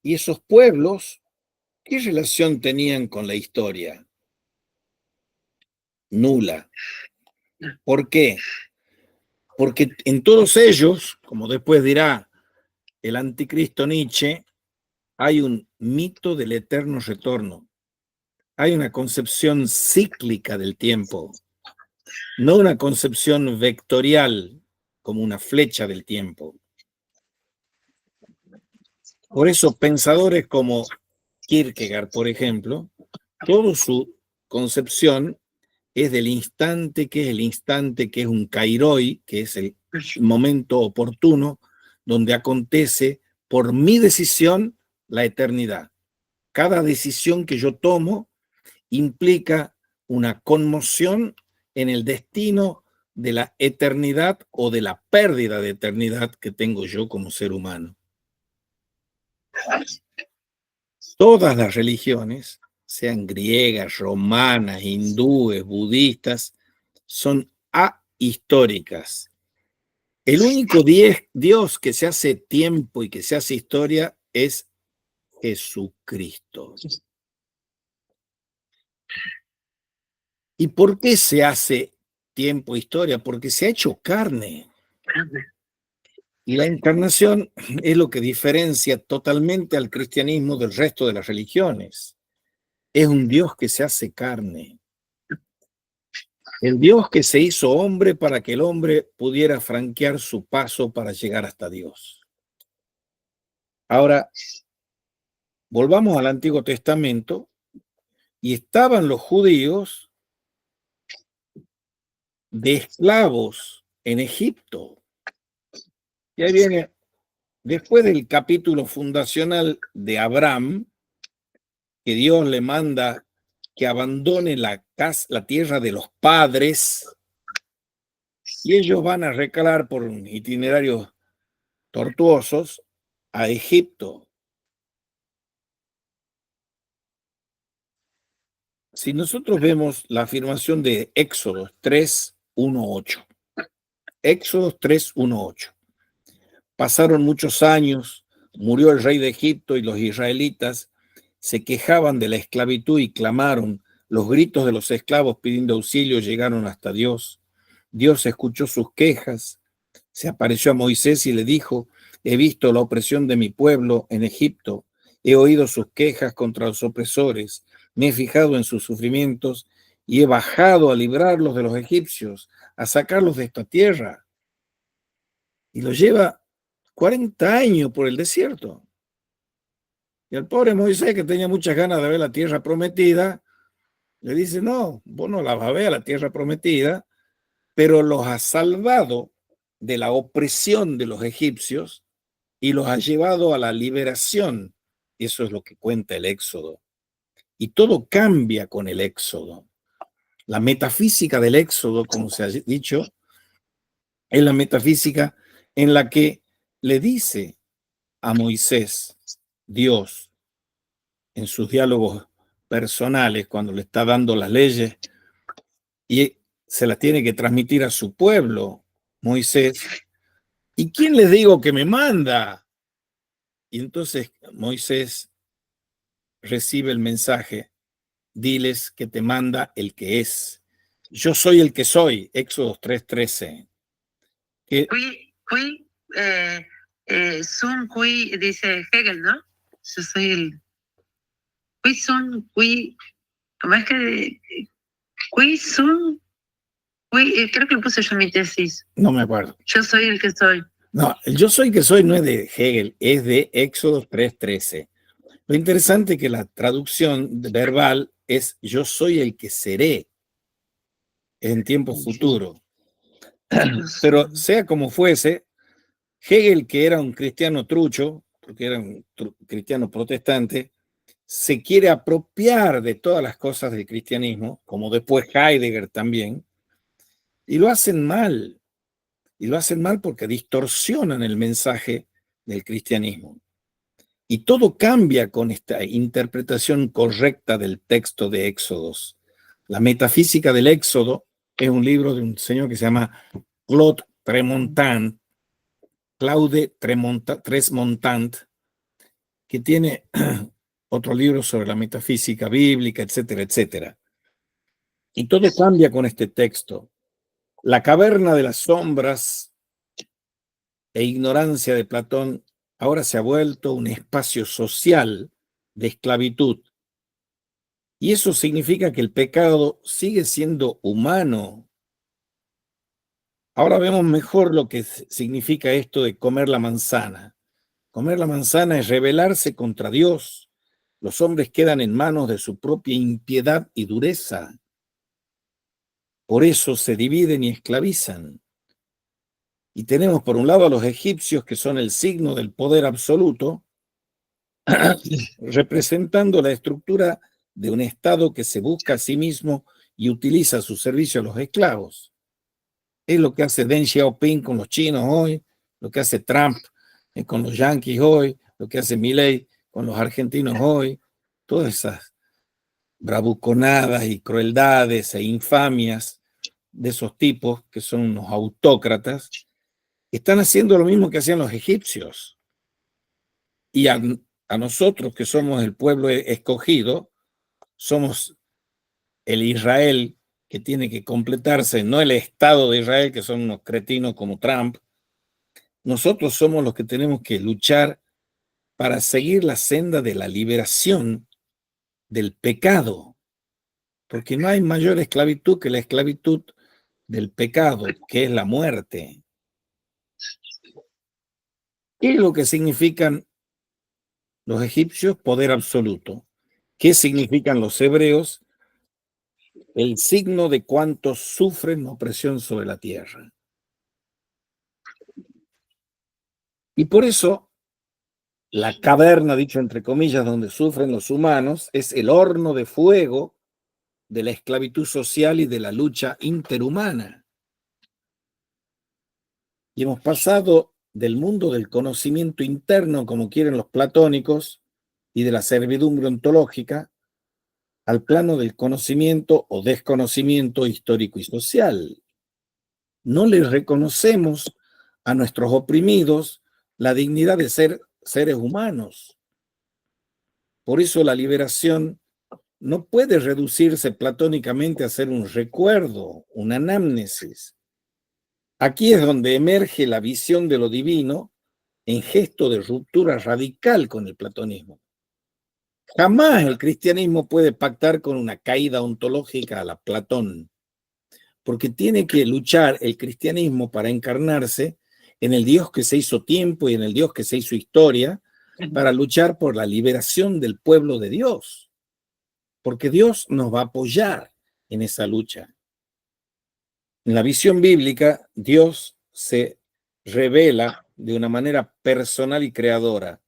y esos pueblos, ¿qué relación tenían con la historia? Nula. ¿Por qué? Porque en todos ellos, como después dirá el anticristo Nietzsche, hay un mito del eterno retorno. Hay una concepción cíclica del tiempo, no una concepción vectorial como una flecha del tiempo. Por eso pensadores como Kierkegaard, por ejemplo, toda su concepción es del instante, que es el instante, que es un kairoi, que es el momento oportuno, donde acontece por mi decisión la eternidad. Cada decisión que yo tomo implica una conmoción en el destino de la eternidad o de la pérdida de eternidad que tengo yo como ser humano. Todas las religiones, sean griegas, romanas, hindúes, budistas, son ahistóricas. El único Dios que se hace tiempo y que se hace historia es Jesucristo. ¿Y por qué se hace tiempo e historia? Porque se ha hecho carne. Y la encarnación es lo que diferencia totalmente al cristianismo del resto de las religiones. Es un Dios que se hace carne. El Dios que se hizo hombre para que el hombre pudiera franquear su paso para llegar hasta Dios. Ahora, volvamos al Antiguo Testamento y estaban los judíos de esclavos en Egipto. Y ahí viene, después del capítulo fundacional de Abraham, que Dios le manda que abandone la tierra de los padres, y ellos van a recalar por itinerarios tortuosos a Egipto. Si nosotros vemos la afirmación de Éxodo 3:1-8, Éxodo 3:1-8, pasaron muchos años, murió el rey de Egipto y los israelitas se quejaban de la esclavitud y clamaron. Los gritos de los esclavos pidiendo auxilio llegaron hasta Dios. Dios escuchó sus quejas, Se apareció a Moisés y le dijo: he visto la opresión de mi pueblo en Egipto, he oído sus quejas contra los opresores, me he fijado en sus sufrimientos y he bajado a librarlos de los egipcios, a sacarlos de esta tierra. Y los lleva 40 años por el desierto. Y al pobre Moisés, que tenía muchas ganas de ver la tierra prometida, le dice: no, vos no la vas a ver a la tierra prometida, pero los has salvado de la opresión de los egipcios y los ha llevado a la liberación. Eso es lo que cuenta el Éxodo. Y todo cambia con el Éxodo. La metafísica del Éxodo, como se ha dicho, es la metafísica en la que le dice a Moisés, Dios, en sus diálogos personales, cuando le está dando las leyes, y se las tiene que transmitir a su pueblo, Moisés, ¿y quién les digo que me manda? Y entonces Moisés recibe el mensaje: diles que te manda el que es. Yo soy el que soy, Éxodo 3:13. Sun Hui, dice Hegel, ¿no? Yo soy el... Hui Sun Hui, ¿cómo es que? Hui Sun Hui, creo que lo puse yo en mi tesis. No me acuerdo. Yo soy el que soy. No, el yo soy que soy no es de Hegel, es de Éxodo 3:13. Lo interesante es que la traducción verbal es yo soy el que seré en tiempo futuro. Pero sea como fuese, Hegel, que era un cristiano trucho, porque era un cristiano protestante, se quiere apropiar de todas las cosas del cristianismo, como después Heidegger también, y lo hacen mal. Y lo hacen mal porque distorsionan el mensaje del cristianismo. Y todo cambia con esta interpretación correcta del texto de Éxodos. La metafísica del Éxodo es un libro de un señor que se llama Claude Tresmontant, que tiene otro libro sobre la metafísica bíblica, etcétera, etcétera. Y todo cambia con este texto. La caverna de las sombras e ignorancia de Platón ahora se ha vuelto un espacio social de esclavitud. Y eso significa que el pecado sigue siendo humano. Ahora vemos mejor lo que significa esto de comer la manzana. Comer la manzana es rebelarse contra Dios. Los hombres quedan en manos de su propia impiedad y dureza. Por eso se dividen y esclavizan. Y tenemos por un lado a los egipcios, que son el signo del poder absoluto, representando la estructura de un Estado que se busca a sí mismo y utiliza a su servicio a los esclavos. Es lo que hace Deng Xiaoping con los chinos hoy, lo que hace Trump con los yanquis hoy, lo que hace Milei con los argentinos hoy. Todas esas bravuconadas y crueldades e infamias de esos tipos que son unos autócratas, están haciendo lo mismo que hacían los egipcios. Y a nosotros, que somos el pueblo escogido, somos el Israel que tiene que completarse, no el Estado de Israel, que son unos cretinos como Trump. Nosotros somos los que tenemos que luchar para seguir la senda de la liberación del pecado, porque no hay mayor esclavitud que la esclavitud del pecado, que es la muerte. ¿Qué es lo que significan los egipcios? Poder absoluto. ¿Qué significan los hebreos? El signo de cuántos sufren opresión sobre la tierra. Y por eso la caverna, dicho entre comillas, donde sufren los humanos, es el horno de fuego de la esclavitud social y de la lucha interhumana. Y hemos pasado del mundo del conocimiento interno, como quieren los platónicos, y de la servidumbre ontológica, al plano del conocimiento o desconocimiento histórico y social. No les reconocemos a nuestros oprimidos la dignidad de ser seres humanos. Por eso la liberación no puede reducirse platónicamente a ser un recuerdo, una anamnesis. Aquí es donde emerge la visión de lo divino en gesto de ruptura radical con el platonismo. Jamás el cristianismo puede pactar con una caída ontológica a la Platón, porque tiene que luchar el cristianismo para encarnarse en el Dios que se hizo tiempo y en el Dios que se hizo historia, para luchar por la liberación del pueblo de Dios, porque Dios nos va a apoyar en esa lucha. En la visión bíblica, Dios se revela de una manera personal y creadora.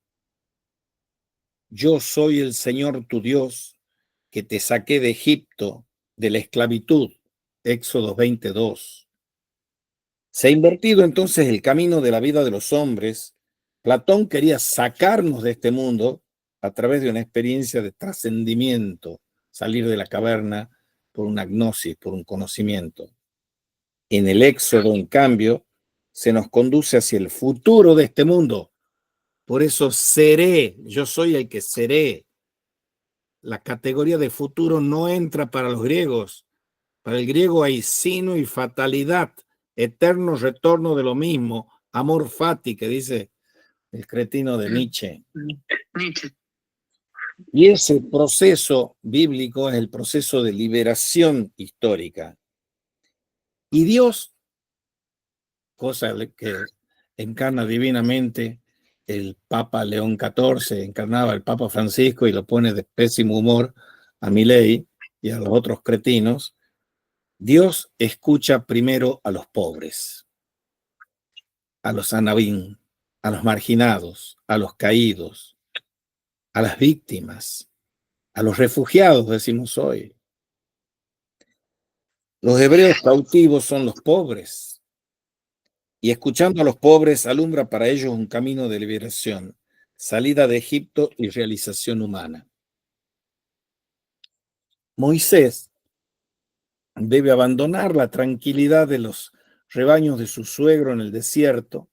Yo soy el Señor tu Dios, que te saqué de Egipto, de la esclavitud. Éxodo 22. Se ha invertido entonces el camino de la vida de los hombres. Platón quería sacarnos de este mundo a través de una experiencia de trascendimiento, salir de la caverna por una gnosis, por un conocimiento. En el Éxodo, en cambio, se nos conduce hacia el futuro de este mundo. Por eso seré, yo soy el que seré. La categoría de futuro no entra para los griegos. Para el griego hay sino y fatalidad, eterno retorno de lo mismo, amor fati, que dice el cretino de Nietzsche. Y ese proceso bíblico es el proceso de liberación histórica. Y Dios, cosa que encarna divinamente el Papa León XIV, encarnaba el Papa Francisco y lo pone de pésimo humor a Milei y a los otros cretinos. Dios escucha primero a los pobres, a los anabín, a los marginados, a los caídos, a las víctimas, a los refugiados, decimos hoy. Los hebreos cautivos son los pobres, y escuchando a los pobres alumbra para ellos un camino de liberación, salida de Egipto y realización humana. Moisés debe abandonar la tranquilidad de los rebaños de su suegro en el desierto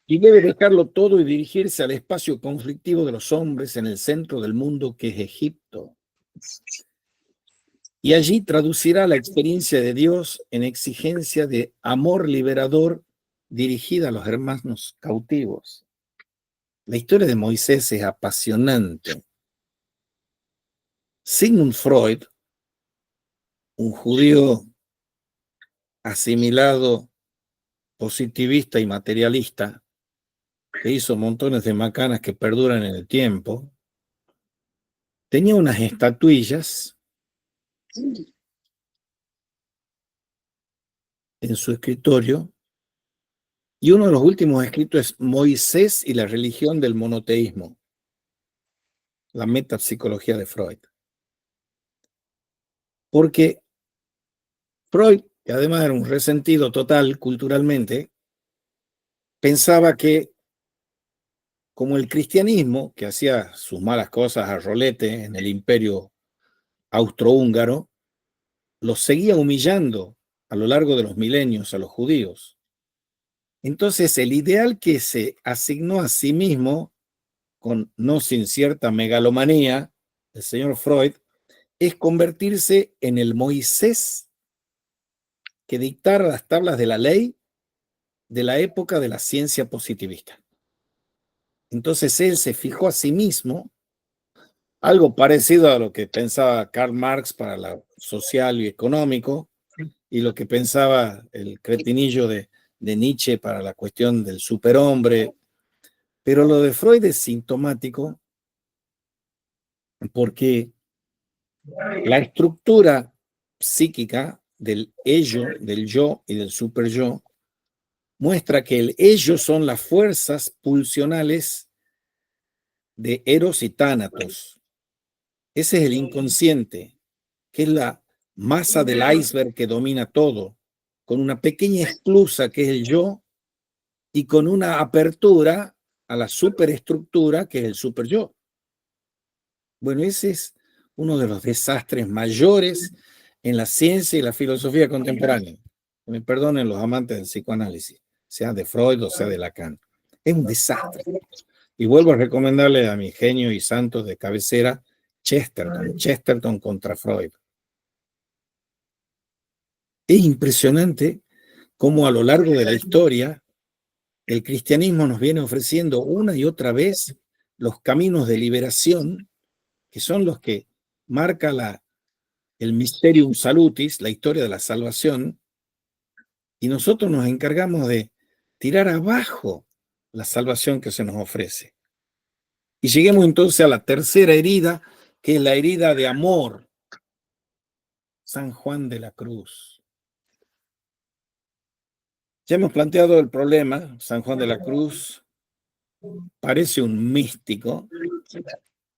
y debe dejarlo todo y dirigirse al espacio conflictivo de los hombres en el centro del mundo que es Egipto. Y allí traducirá la experiencia de Dios en exigencia de amor liberador dirigida a los hermanos cautivos. La historia de Moisés es apasionante. Sigmund Freud, un judío asimilado, positivista y materialista, que hizo montones de macanas que perduran en el tiempo, tenía unas estatuillas en su escritorio, y uno de los últimos escritos es Moisés y la religión del monoteísmo, la metapsicología de Freud. Porque Freud, que además era un resentido total culturalmente, pensaba que como el cristianismo, que hacía sus malas cosas a rolete en el imperio austrohúngaro, los seguía humillando a lo largo de los milenios a los judíos. Entonces, el ideal que se asignó a sí mismo, no sin cierta megalomanía, el señor Freud, es convertirse en el Moisés que dictara las tablas de la ley de la época de la ciencia positivista. Entonces, él se fijó a sí mismo algo parecido a lo que pensaba Karl Marx para lo social y económico, y lo que pensaba el cretinillo de Nietzsche para la cuestión del superhombre. Pero lo de Freud es sintomático porque la estructura psíquica del ello, del yo y del superyo muestra que el ello son las fuerzas pulsionales de Eros y Tánatos. Ese es el inconsciente, que es la masa del iceberg que domina todo, con una pequeña esclusa que es el yo y con una apertura a la superestructura que es el superyo. Bueno, ese es uno de los desastres mayores en la ciencia y la filosofía contemporánea. Que me perdonen los amantes del psicoanálisis, sea de Freud o sea de Lacan. Es un desastre. Y vuelvo a recomendarle a mi genio y santos de cabecera, Chesterton contra Freud. Es impresionante cómo a lo largo de la historia el cristianismo nos viene ofreciendo una y otra vez los caminos de liberación, que son los que marca el Mysterium Salutis, la historia de la salvación, y nosotros nos encargamos de tirar abajo la salvación que se nos ofrece. Y lleguemos entonces a la tercera herida, que es la herida de amor. San Juan de la Cruz. Ya hemos planteado el problema. San Juan de la Cruz parece un místico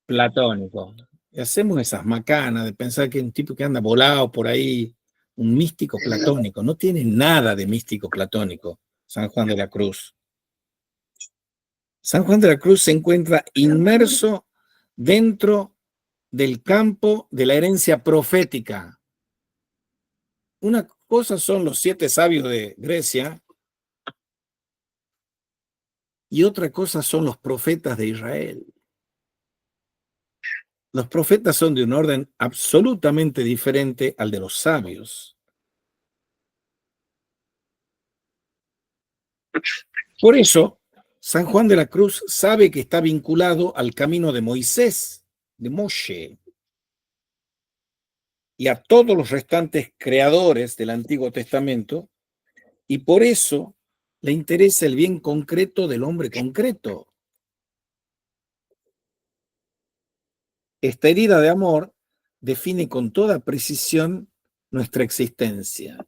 platónico. Y hacemos esas macanas de pensar que es un tipo que anda volado por ahí, un místico platónico. No tiene nada de místico platónico, San Juan de la Cruz. San Juan de la Cruz se encuentra inmerso dentro del campo de la herencia profética. Una cosa son los 7 sabios de Grecia y otra cosa son los profetas de Israel. Los profetas son de un orden absolutamente diferente al de los sabios. Por eso, San Juan de la Cruz sabe que está vinculado al camino de Moisés, de Moshe, y a todos los restantes creadores del Antiguo Testamento, y por eso le interesa el bien concreto del hombre concreto. Esta herida de amor define con toda precisión nuestra existencia.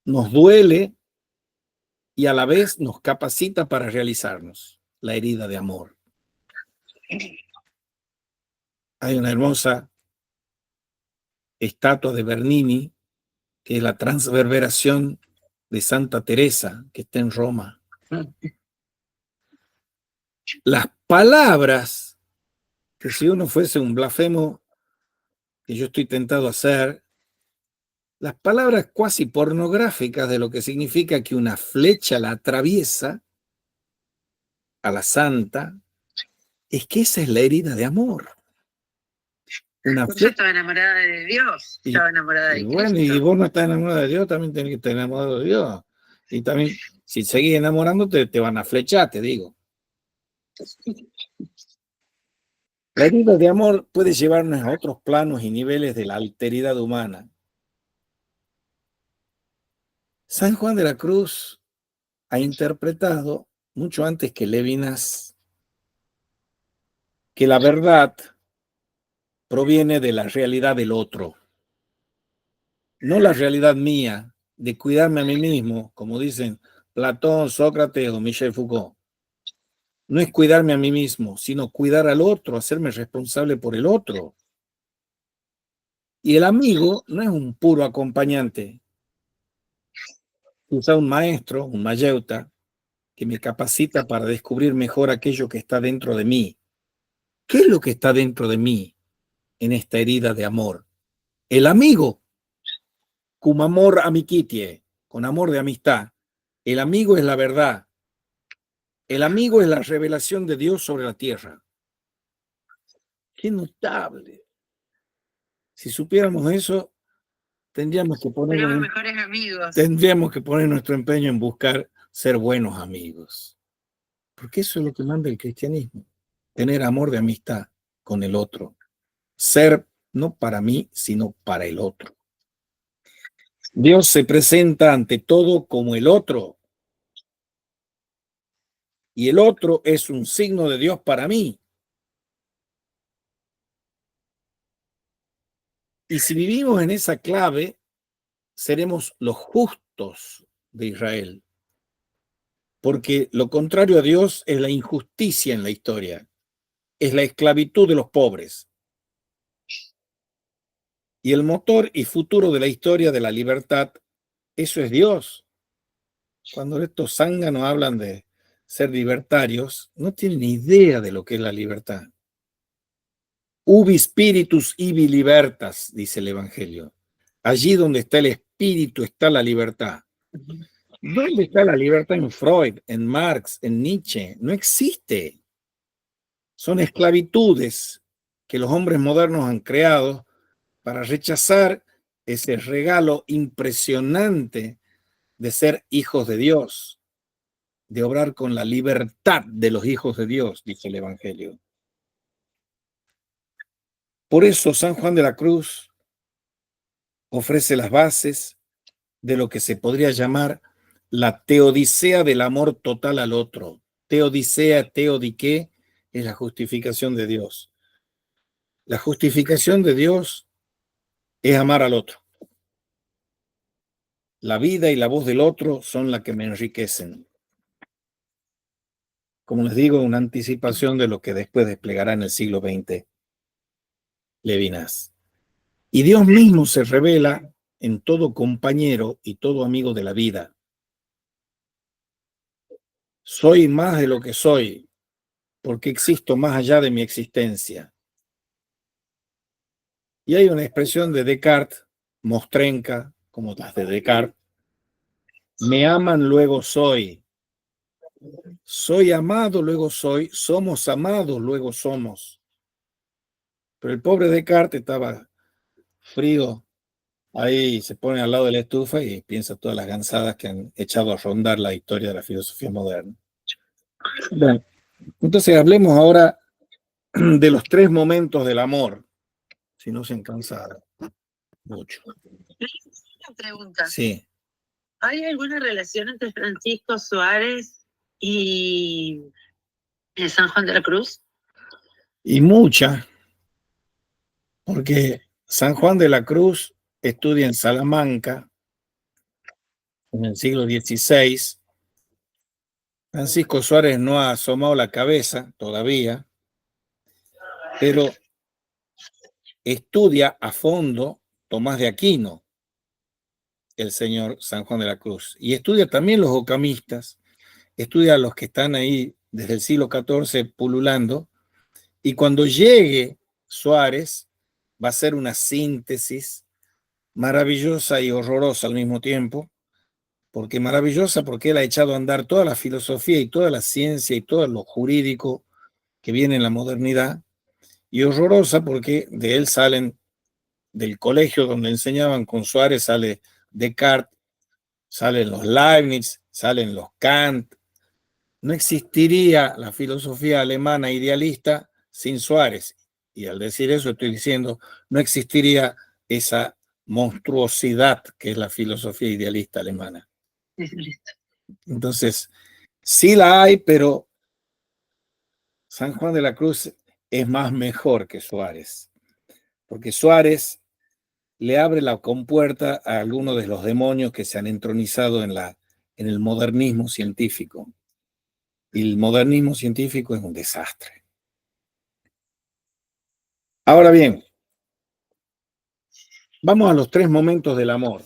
Nos duele y a la vez nos capacita para realizarnos. La herida de amor. Hay una hermosa estatua de Bernini, que es la transverberación de Santa Teresa, que está en Roma. Las palabras, que si uno fuese un blasfemo, que yo estoy tentado a hacer, las palabras cuasi pornográficas de lo que significa que una flecha la atraviesa a la santa, es que esa es la herida de amor. Yo estaba enamorada de Dios, estaba enamorada de Cristo. Bueno, y vos no estás enamorada de Dios, también tenés que estar enamorado de Dios. Y también, si seguís enamorándote, te van a flechar, te digo. La herida de amor puede llevarnos a otros planos y niveles de la alteridad humana. San Juan de la Cruz ha interpretado, mucho antes que Levinas, que la verdad proviene de la realidad del otro, no la realidad mía, de cuidarme a mí mismo, como dicen Platón, Sócrates o Michel Foucault. No es cuidarme a mí mismo, sino cuidar al otro, hacerme responsable por el otro. Y el amigo no es un puro acompañante, quizá un maestro, un mayeuta, que me capacita para descubrir mejor aquello que está dentro de mí. ¿Qué es lo que está dentro de mí en esta herida de amor? El amigo, cum amor amicitie, con amor de amistad. El amigo es la verdad. El amigo es la revelación de Dios sobre la tierra. ¡Qué notable! Si supiéramos eso, tendríamos que poner nuestro empeño en buscar ser buenos amigos. Porque eso es lo que manda el cristianismo. Tener amor de amistad con el otro. Ser no para mí, sino para el otro. Dios se presenta ante todo como el otro. Y el otro es un signo de Dios para mí. Y si vivimos en esa clave, seremos los justos de Israel. Porque lo contrario a Dios es la injusticia en la historia. Es la esclavitud de los pobres. Y el motor y futuro de la historia de la libertad, eso es Dios. Cuando estos zánganos hablan de ser libertarios, no tienen ni idea de lo que es la libertad. Ubi spiritus ibi libertas, dice el Evangelio. Allí donde está el espíritu está la libertad. ¿Dónde está la libertad en Freud, en Marx, en Nietzsche? No existe. Son esclavitudes que los hombres modernos han creado para rechazar ese regalo impresionante de ser hijos de Dios, de obrar con la libertad de los hijos de Dios, dice el Evangelio. Por eso San Juan de la Cruz ofrece las bases de lo que se podría llamar la teodicea del amor total al otro. Teodicea, teodiqué, es la justificación de Dios. La justificación de Dios es amar al otro. La vida y la voz del otro son las que me enriquecen. Como les digo, una anticipación de lo que después desplegará en el siglo XX Levinas. Y Dios mismo se revela en todo compañero y todo amigo de la vida. Soy más de lo que soy, porque existo más allá de mi existencia. Y hay una expresión de Descartes, mostrenca, como las de Descartes: me aman, luego soy. Soy amado, luego soy. Somos amados, luego somos. Pero el pobre Descartes estaba frío. Ahí se pone al lado de la estufa y piensa todas las gansadas que han echado a rondar la historia de la filosofía moderna. Bueno, entonces hablemos ahora de los 3 momentos del amor, si no se han cansado mucho. Una pregunta. Sí. ¿Hay alguna relación entre Francisco Suárez y San Juan de la Cruz? Y mucha, porque San Juan de la Cruz estudia en Salamanca en el siglo XVI. Francisco Suárez no ha asomado la cabeza todavía, pero estudia a fondo Tomás de Aquino, el señor San Juan de la Cruz, y estudia también los ocamistas, estudia a los que están ahí desde el siglo XIV pululando, y cuando llegue Suárez va a ser una síntesis maravillosa y horrorosa al mismo tiempo, porque maravillosa porque él ha echado a andar toda la filosofía y toda la ciencia y todo lo jurídico que viene en la modernidad, y horrorosa porque de él salen, del colegio donde enseñaban con Suárez, sale Descartes, salen los Leibniz, salen los Kant. No existiría la filosofía alemana idealista sin Suárez. Y al decir eso estoy diciendo, no existiría esa monstruosidad que es la filosofía idealista alemana. Entonces, sí la hay, pero San Juan de la Cruz es más mejor que Suárez, porque Suárez le abre la compuerta a algunos de los demonios que se han entronizado en el modernismo científico. Y el modernismo científico es un desastre. Ahora bien, vamos a los 3 momentos del amor.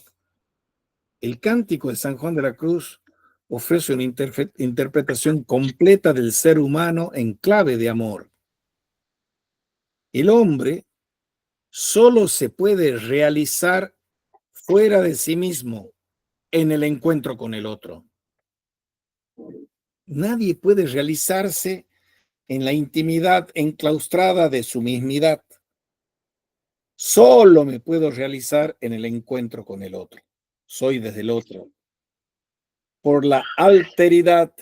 El cántico de San Juan de la Cruz ofrece una interpretación completa del ser humano en clave de amor. El hombre solo se puede realizar fuera de sí mismo en el encuentro con el otro. Nadie puede realizarse en la intimidad enclaustrada de su mismidad. Solo me puedo realizar en el encuentro con el otro. Soy desde el otro. Por la alteridad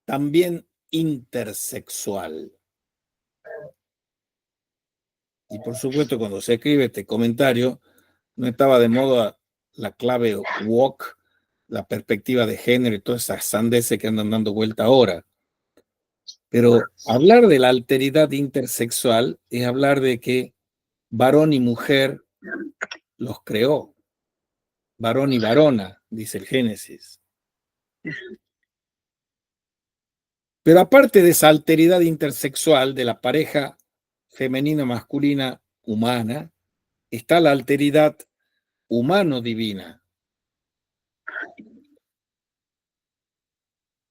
también intersexual. Y por supuesto, cuando se escribe este comentario, no estaba de moda la clave woke, la perspectiva de género y todas esas sandeces que andan dando vuelta ahora. Pero hablar de la alteridad intersexual es hablar de que varón y mujer los creó. Varón y varona, dice el Génesis. Pero aparte de esa alteridad intersexual de la pareja femenina-masculina humana, está la alteridad humano-divina.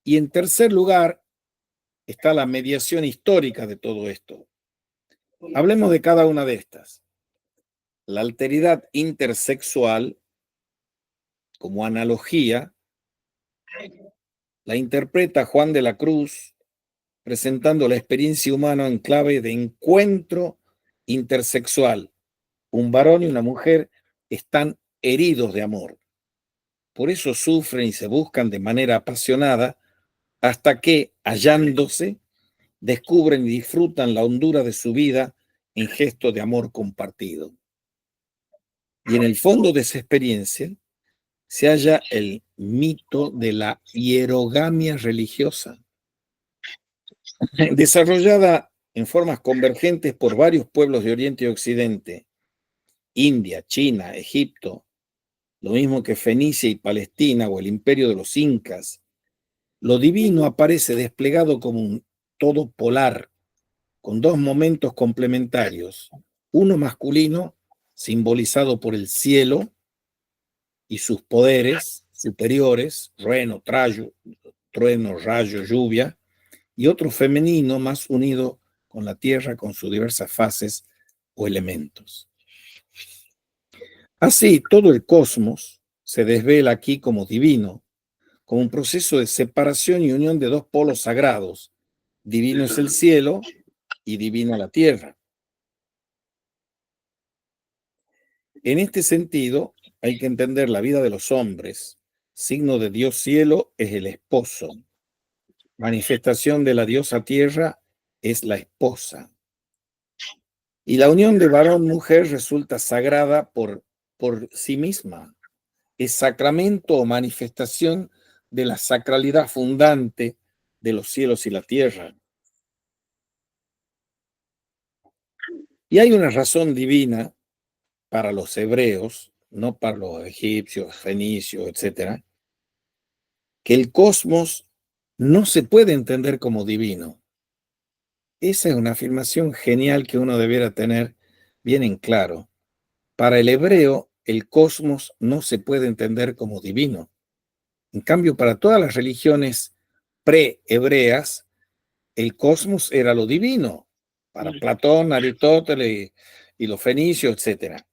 Y en tercer lugar está la mediación histórica de todo esto. Hablemos de cada una de estas. La alteridad intersexual, como analogía, la interpreta Juan de la Cruz presentando la experiencia humana en clave de encuentro intersexual. Un varón y una mujer están heridos de amor. Por eso sufren y se buscan de manera apasionada hasta que, hallándose, descubren y disfrutan la hondura de su vida en gesto de amor compartido. Y en el fondo de esa experiencia se halla el mito de la hierogamia religiosa, desarrollada en formas convergentes por varios pueblos de Oriente y Occidente, India, China, Egipto, lo mismo que Fenicia y Palestina o el imperio de los incas. Lo divino aparece desplegado como un todo polar, con dos momentos complementarios, uno masculino, simbolizado por el cielo y sus poderes superiores, trueno, rayo, lluvia, y otro femenino más unido con la tierra, con sus diversas fases o elementos. Así, todo el cosmos se desvela aquí como divino, como un proceso de separación y unión de dos polos sagrados. Divino es el cielo y divina la tierra. En este sentido, hay que entender la vida de los hombres. Signo de Dios cielo es el esposo. Manifestación de la diosa tierra es la esposa. Y la unión de varón-mujer resulta sagrada por sí misma. Es sacramento o manifestación de la sacralidad fundante de los cielos y la tierra. Y hay una razón divina para los hebreos, no para los egipcios, fenicios, etcétera, que el cosmos no se puede entender como divino. Esa es una afirmación genial que uno debiera tener bien en claro. Para el hebreo, el cosmos no se puede entender como divino. En cambio, para todas las religiones pre-hebreas, el cosmos era lo divino. Para Platón, Aristóteles y los fenicios, etcétera.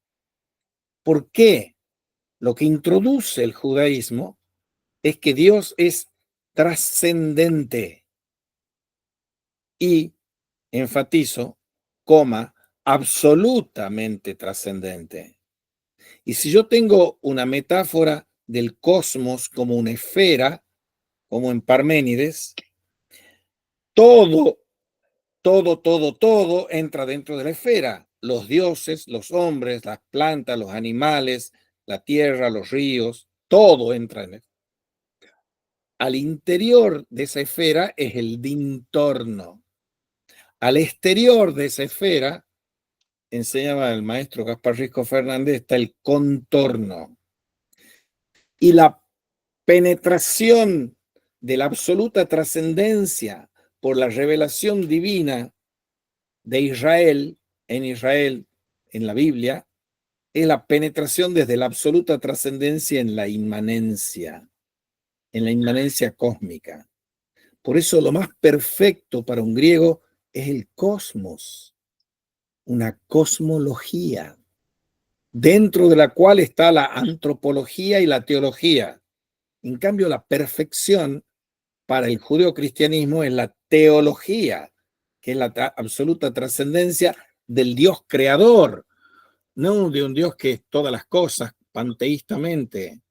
¿Por qué? Lo que introduce el judaísmo es que Dios es trascendente y, enfatizo, absolutamente trascendente. Y si yo tengo una metáfora del cosmos como una esfera, como en Parménides, todo entra dentro de la esfera. Los dioses, los hombres, las plantas, los animales, la tierra, los ríos, todo entra en él. Al interior de esa esfera es el dintorno. Al exterior de esa esfera, enseñaba el maestro Gaspar Risco Fernández, está el contorno. Y la penetración de la absoluta trascendencia por la revelación divina de Israel, en la Biblia, es la penetración desde la absoluta trascendencia en la inmanencia cósmica. Por eso lo más perfecto para un griego es el cosmos, una cosmología, dentro de la cual está la antropología y la teología. En cambio, la perfección para el judeocristianismo es la teología, que es la absoluta trascendencia del Dios creador, no de un Dios que es todas las cosas panteístamente,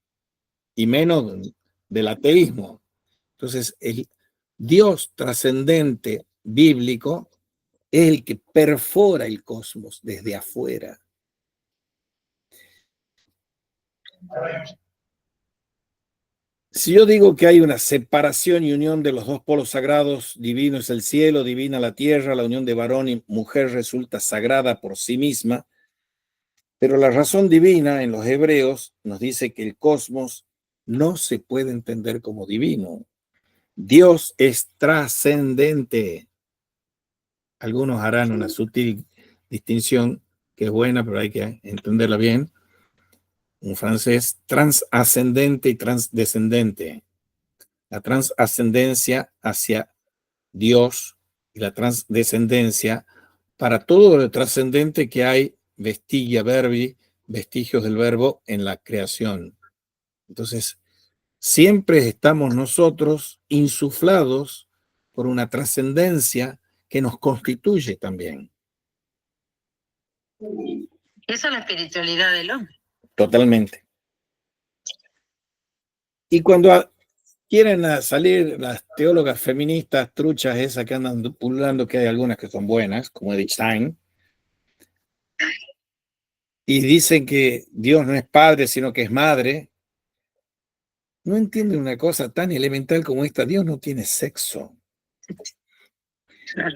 y menos del ateísmo. Entonces, el Dios trascendente bíblico es el que perfora el cosmos desde afuera. Si yo digo que hay una separación y unión de los dos polos sagrados, divino es el cielo, divina la tierra, la unión de varón y mujer resulta sagrada por sí misma, pero la razón divina en los hebreos nos dice que el cosmos no se puede entender como divino. Dios es trascendente. Algunos harán una sutil distinción que es buena, pero hay que entenderla bien. En francés, transascendente y transdescendente. La transascendencia hacia Dios y la transdescendencia para todo lo trascendente que hay, vestigia verbi, vestigios del verbo en la creación. Entonces, siempre estamos nosotros insuflados por una trascendencia que nos constituye también. Esa es la espiritualidad del hombre. Totalmente. Y cuando quieren salir las teólogas feministas truchas esas que andan pululando, que hay algunas que son buenas, como Edith Stein, y dicen que Dios no es padre, sino que es madre, no entienden una cosa tan elemental como esta: Dios no tiene sexo.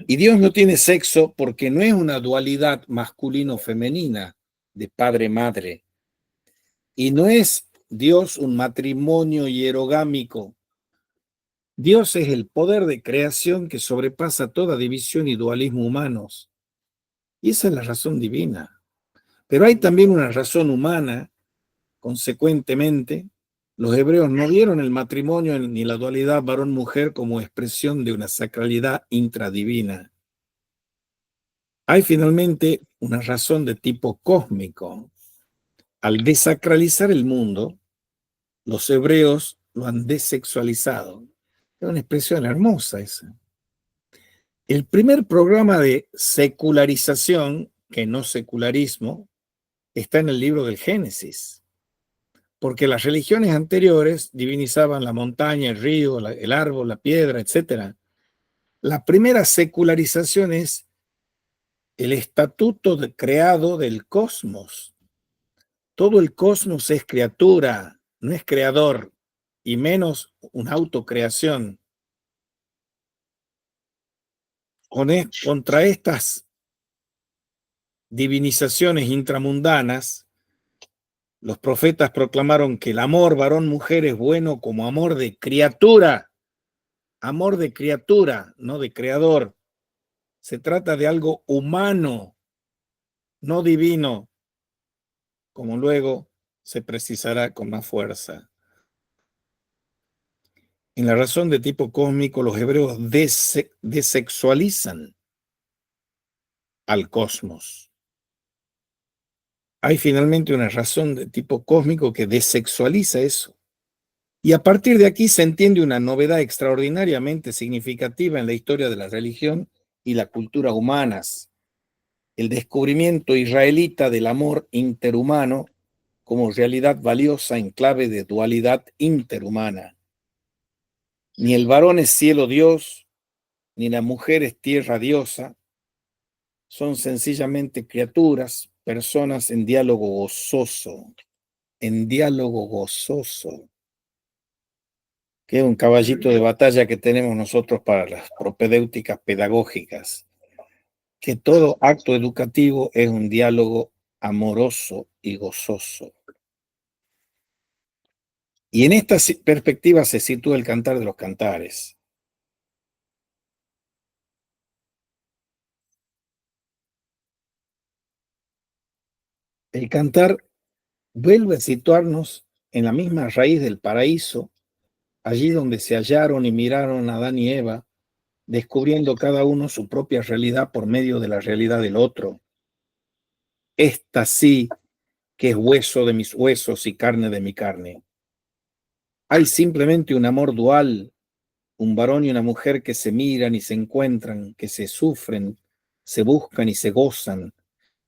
Y Dios no tiene sexo porque no es una dualidad masculino-femenina de padre-madre. Y no es Dios un matrimonio hierogámico. Dios es el poder de creación que sobrepasa toda división y dualismo humanos. Y esa es la razón divina. Pero hay también una razón humana. Consecuentemente, los hebreos no vieron el matrimonio ni la dualidad varón-mujer como expresión de una sacralidad intradivina. Hay finalmente una razón de tipo cósmico. Al desacralizar el mundo, los hebreos lo han desexualizado. Es una expresión hermosa esa. El primer programa de secularización, que no secularismo, está en el libro del Génesis, porque las religiones anteriores divinizaban la montaña, el río, el árbol, la piedra, etc. La primera secularización es el estatuto creado del cosmos. Todo el cosmos es criatura, no es creador, y menos una autocreación. Contra estas divinizaciones intramundanas, los profetas proclamaron que el amor varón-mujer es bueno como amor de criatura, no de creador. Se trata de algo humano, no divino, como luego se precisará con más fuerza. En la razón de tipo cósmico, los hebreos desexualizan al cosmos. Hay finalmente una razón de tipo cósmico que desexualiza eso. Y a partir de aquí se entiende una novedad extraordinariamente significativa en la historia de la religión y la cultura humanas: el descubrimiento israelita del amor interhumano como realidad valiosa en clave de dualidad interhumana. Ni el varón es cielo Dios, ni la mujer es tierra diosa. Son sencillamente criaturas, personas en diálogo gozoso, que es un caballito de batalla que tenemos nosotros para las propedéuticas pedagógicas, que todo acto educativo es un diálogo amoroso y gozoso. Y en esta perspectiva se sitúa el Cantar de los Cantares. El Cantar vuelve a situarnos en la misma raíz del paraíso, allí donde se hallaron y miraron a Adán y Eva, descubriendo cada uno su propia realidad por medio de la realidad del otro. Esta sí que es hueso de mis huesos y carne de mi carne. Hay simplemente un amor dual, un varón y una mujer que se miran y se encuentran, que se sufren, se buscan y se gozan.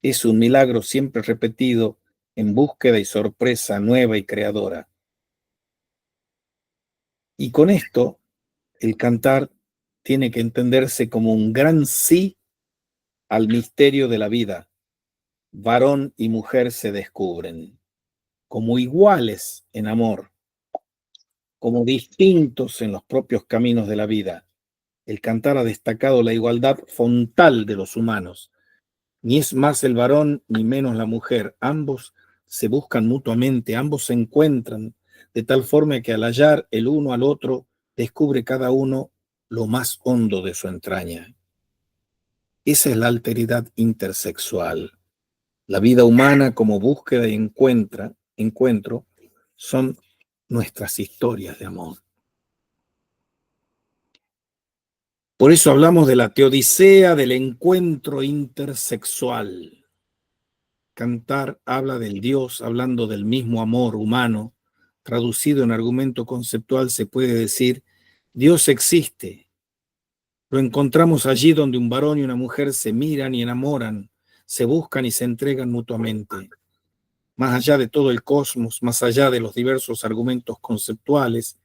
Es un milagro siempre repetido en búsqueda y sorpresa nueva y creadora. Y con esto, el cantar tiene que entenderse como un gran sí al misterio de la vida. Varón y mujer se descubren como iguales en amor, como distintos en los propios caminos de la vida. El cantar ha destacado la igualdad frontal de los humanos. Ni es más el varón ni menos la mujer. Ambos se buscan mutuamente, ambos se encuentran, de tal forma que al hallar el uno al otro, descubre cada uno lo más hondo de su entraña. Esa es la alteridad intersexual. La vida humana como búsqueda y encuentro son nuestras historias de amor. Por eso hablamos de la teodicea del encuentro intersexual. Cantar habla del Dios hablando del mismo amor humano. Traducido en argumento conceptual se puede decir: Dios existe Lo encontramos allí donde un varón y una mujer se miran y enamoran, se buscan y se entregan mutuamente. Más allá de todo el cosmos, más allá de los diversos argumentos conceptuales,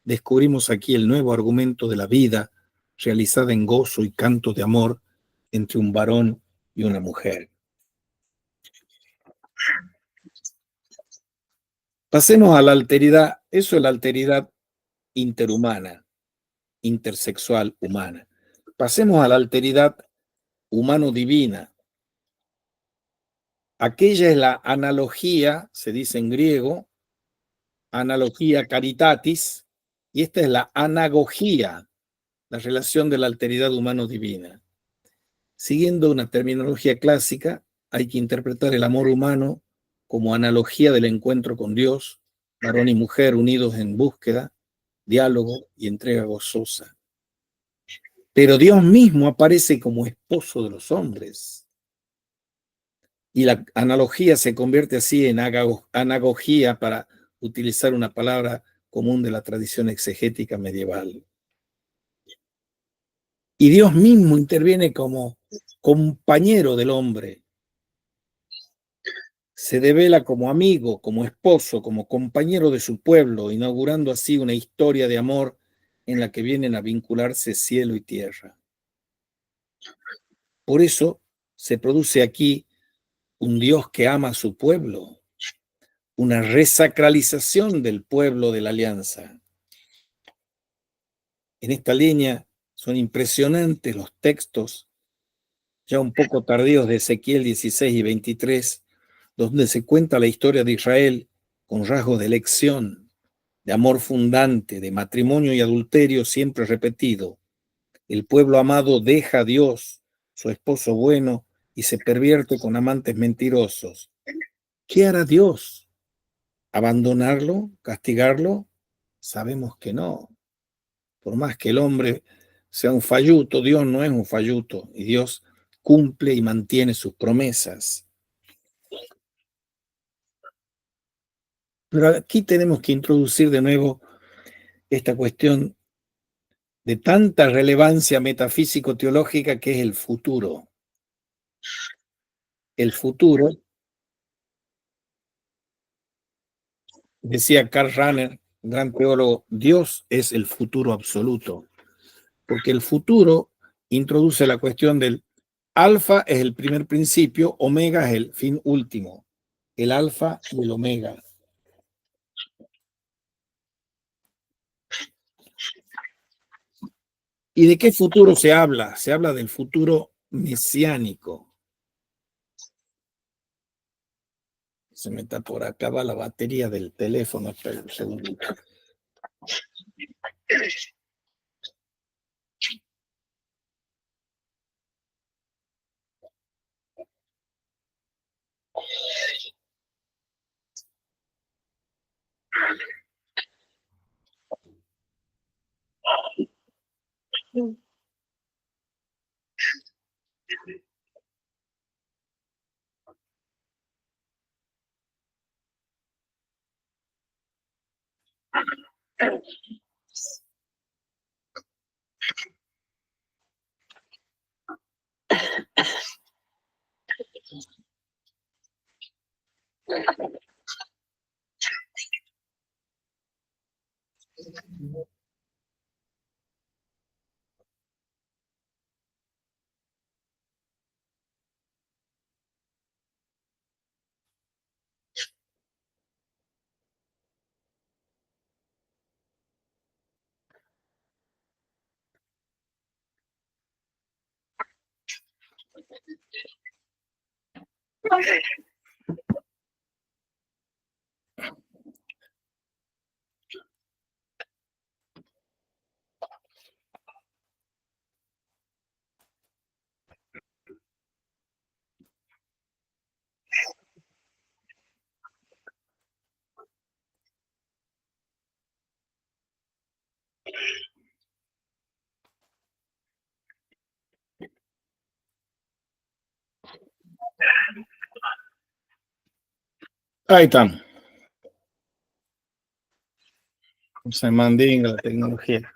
descubrimos aquí el nuevo argumento de la vida, realizada en gozo y canto de amor entre un varón y una mujer. Pasemos a la alteridad, eso es la alteridad interhumana, intersexual humana. Pasemos a la alteridad humano-divina. Aquella es la analogía, se dice en griego, analogía caritatis, y esta es la anagogía, la relación de la alteridad humano-divina. Siguiendo una terminología clásica, hay que interpretar el amor humano como analogía del encuentro con Dios, varón y mujer unidos en búsqueda, diálogo y entrega gozosa. Pero Dios mismo aparece como esposo de los hombres. Y la analogía se convierte así en anagogía, para utilizar una palabra común de la tradición exegética medieval. Y Dios mismo interviene como compañero del hombre. Se devela como amigo, como esposo, como compañero de su pueblo, inaugurando así una historia de amor en la que vienen a vincularse cielo y tierra. Por eso se produce aquí un Dios que ama a su pueblo, una resacralización del pueblo de la alianza. En esta línea son impresionantes los textos, ya un poco tardíos, de Ezequiel 16 y 23, donde se cuenta la historia de Israel con rasgos de elección, de amor fundante, de matrimonio y adulterio siempre repetido. El pueblo amado deja a Dios, su esposo bueno, y se pervierte con amantes mentirosos. ¿Qué hará Dios? ¿Abandonarlo? ¿Castigarlo? Sabemos que no. Por más que el hombre sea un falluto, Dios no es un falluto, y Dios cumple y mantiene sus promesas. Pero aquí tenemos que introducir de nuevo esta cuestión de tanta relevancia metafísico-teológica, que es el futuro. El futuro, decía Karl Rahner, gran teólogo, Dios es el futuro absoluto, porque el futuro introduce la cuestión del alfa es el primer principio, omega es el fin último, el alfa y el omega. ¿Y de qué futuro se habla? Se habla del futuro mesiánico. Se me está por acá, va la batería del teléfono. Espera un segundito. Ahí están. Se mandinga la tecnología.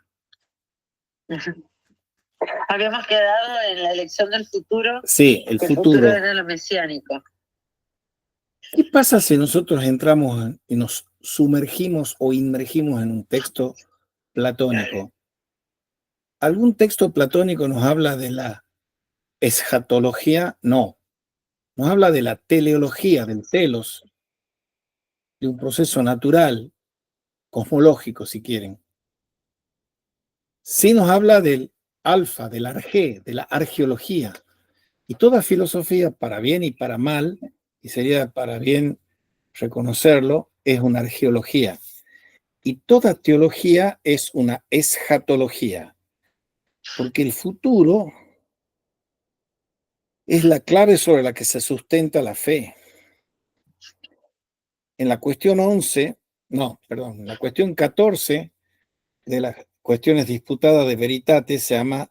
Habíamos quedado en la elección del futuro. Sí, el El futuro. futuro era lo mesiánico. ¿Qué pasa si nosotros entramos y nos sumergimos o inmergimos en un texto platónico? ¿Algún texto platónico nos habla de la escatología? No. Nos habla de la teleología, del telos, de un proceso natural, cosmológico, si quieren. Sí nos habla del alfa, del arjé, de la argeología. Y toda filosofía, para bien y para mal, y sería para bien reconocerlo, es una argeología. Y toda teología es una escatología, porque el futuro es la clave sobre la que se sustenta la fe. En la cuestión 11, en la cuestión 14 de las cuestiones disputadas de Veritate se llama,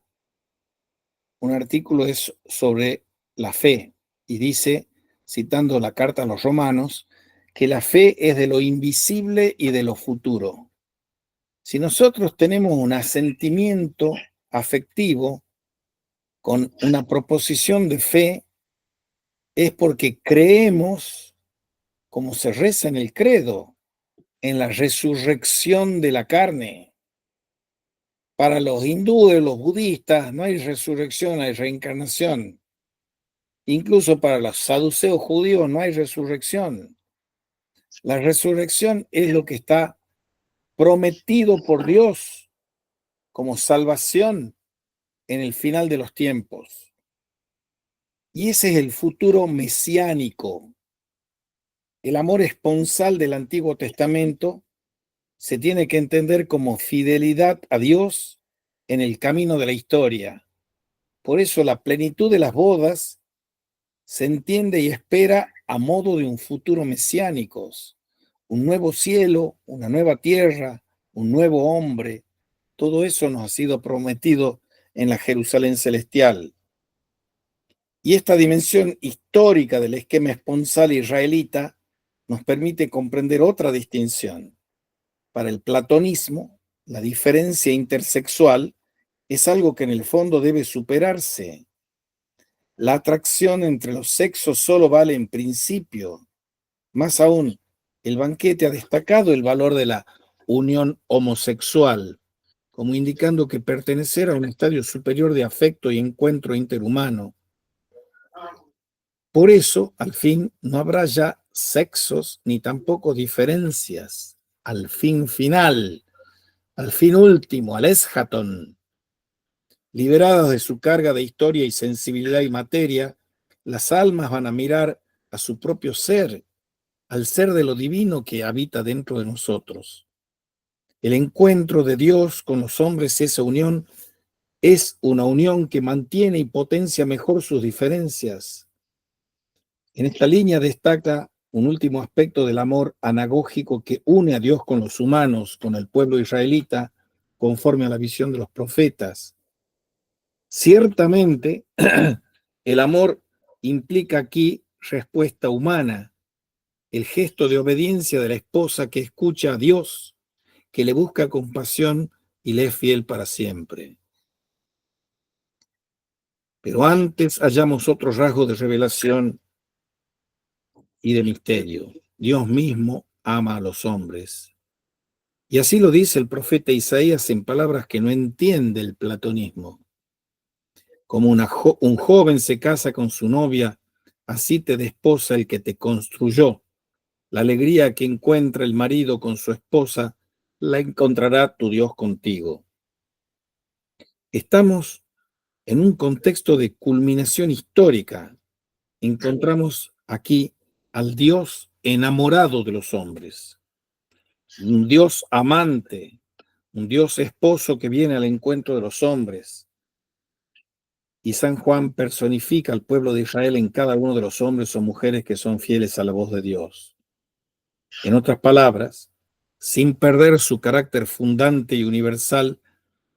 un artículo es sobre la fe y dice, citando la carta a los romanos, que la fe es de lo invisible y de lo futuro. Si nosotros tenemos un asentimiento afectivo con una proposición de fe, es porque creemos, como se reza en el credo, en la resurrección de la carne. Para los hindúes, los budistas, no hay resurrección, hay reencarnación. Incluso para los saduceos judíos no hay resurrección. La resurrección es lo que está prometido por Dios como salvación en el final de los tiempos. Y ese es el futuro mesiánico. El amor esponsal del Antiguo Testamento se tiene que entender como fidelidad a Dios en el camino de la historia. Por eso la plenitud de las bodas se entiende y espera a modo de un futuro mesiánico, un nuevo cielo, una nueva tierra, un nuevo hombre. Todo eso nos ha sido prometido en la Jerusalén celestial. Y esta dimensión histórica del esquema esponsal israelita nos permite comprender otra distinción. Para el platonismo, la diferencia intersexual es algo que en el fondo debe superarse. La atracción entre los sexos solo vale en principio. Más aún, el banquete ha destacado el valor de la unión homosexual, como indicando que pertenecer a un estadio superior de afecto y encuentro interhumano. Por eso, al fin, no habrá ya sexos ni tampoco diferencias. Al fin final, al fin último, al eschaton. Liberadas de su carga de historia y sensibilidad y materia, las almas van a mirar a su propio ser, al ser de lo divino que habita dentro de nosotros. El encuentro de Dios con los hombres, esa unión, es una unión que mantiene y potencia mejor sus diferencias. En esta línea destaca un último aspecto del amor anagógico que une a Dios con los humanos, con el pueblo israelita, conforme a la visión de los profetas. Ciertamente, el amor implica aquí respuesta humana, el gesto de obediencia de la esposa que escucha a Dios, que le busca compasión y le es fiel para siempre. Pero antes hallamos otro rasgo de revelación y de misterio. Dios mismo ama a los hombres. Y así lo dice el profeta Isaías en palabras que no entiende el platonismo. Como un joven se casa con su novia, así te desposa el que te construyó. La alegría que encuentra el marido con su esposa, la encontrará tu Dios contigo. Estamos en un contexto de culminación histórica. Encontramos aquí al Dios enamorado de los hombres, un Dios amante, un Dios esposo que viene al encuentro de los hombres. Y San Juan personifica al pueblo de Israel en cada uno de los hombres o mujeres que son fieles a la voz de Dios. En otras palabras, sin perder su carácter fundante y universal,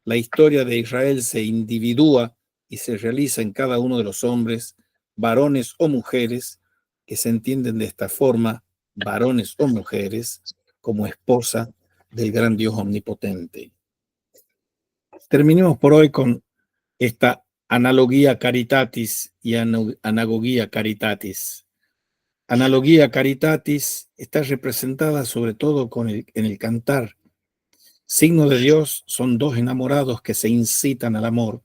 la historia de Israel se individúa y se realiza en cada uno de los hombres, varones o mujeres, que se entienden de esta forma, varones o mujeres, como esposa del gran Dios omnipotente. Terminemos por hoy con esta analogía caritatis y anagogía caritatis. Analogía caritatis está representada sobre todo en el cantar. Signo de Dios son dos enamorados que se incitan al amor,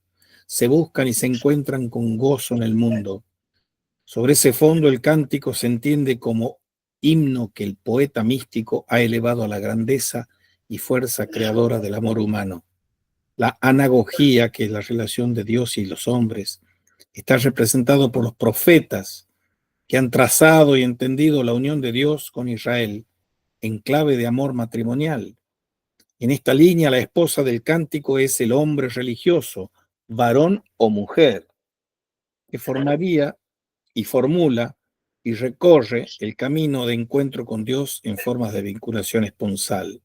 se buscan y se encuentran con gozo en el mundo. Sobre ese fondo el cántico se entiende como himno que el poeta místico ha elevado a la grandeza y fuerza creadora del amor humano. La anagogía, que es la relación de Dios y los hombres, está representado por los profetas que han trazado y entendido la unión de Dios con Israel en clave de amor matrimonial. En esta línea, la esposa del cántico es el hombre religioso, varón o mujer, que formaría y formula y recorre el camino de encuentro con Dios en formas de vinculación esponsal.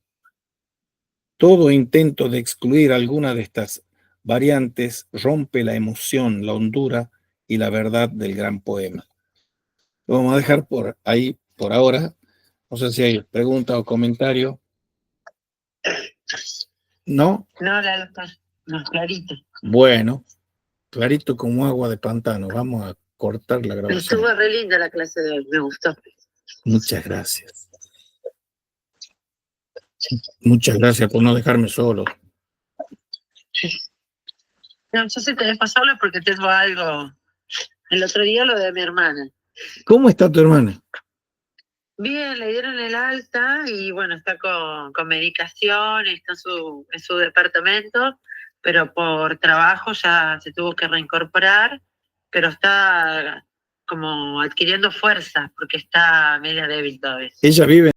Todo intento de excluir alguna de estas variantes rompe la emoción, la hondura y la verdad del gran poema. Lo vamos a dejar por ahí por ahora. No sé si hay pregunta o comentario. ¿No? No, no, clarito. Bueno, clarito como agua de pantano. Vamos a cortar la grabación. Estuvo re linda la clase de hoy, me gustó. Muchas gracias. Muchas gracias por no dejarme solo. No, yo sé que debes pasarlo porque tengo algo. El otro día lo de mi hermana. ¿Cómo está tu hermana? Bien, le dieron el alta y bueno, está con medicación, está en su departamento, pero por trabajo ya se tuvo que reincorporar, pero está como adquiriendo fuerza porque está media débil todavía. Ella vive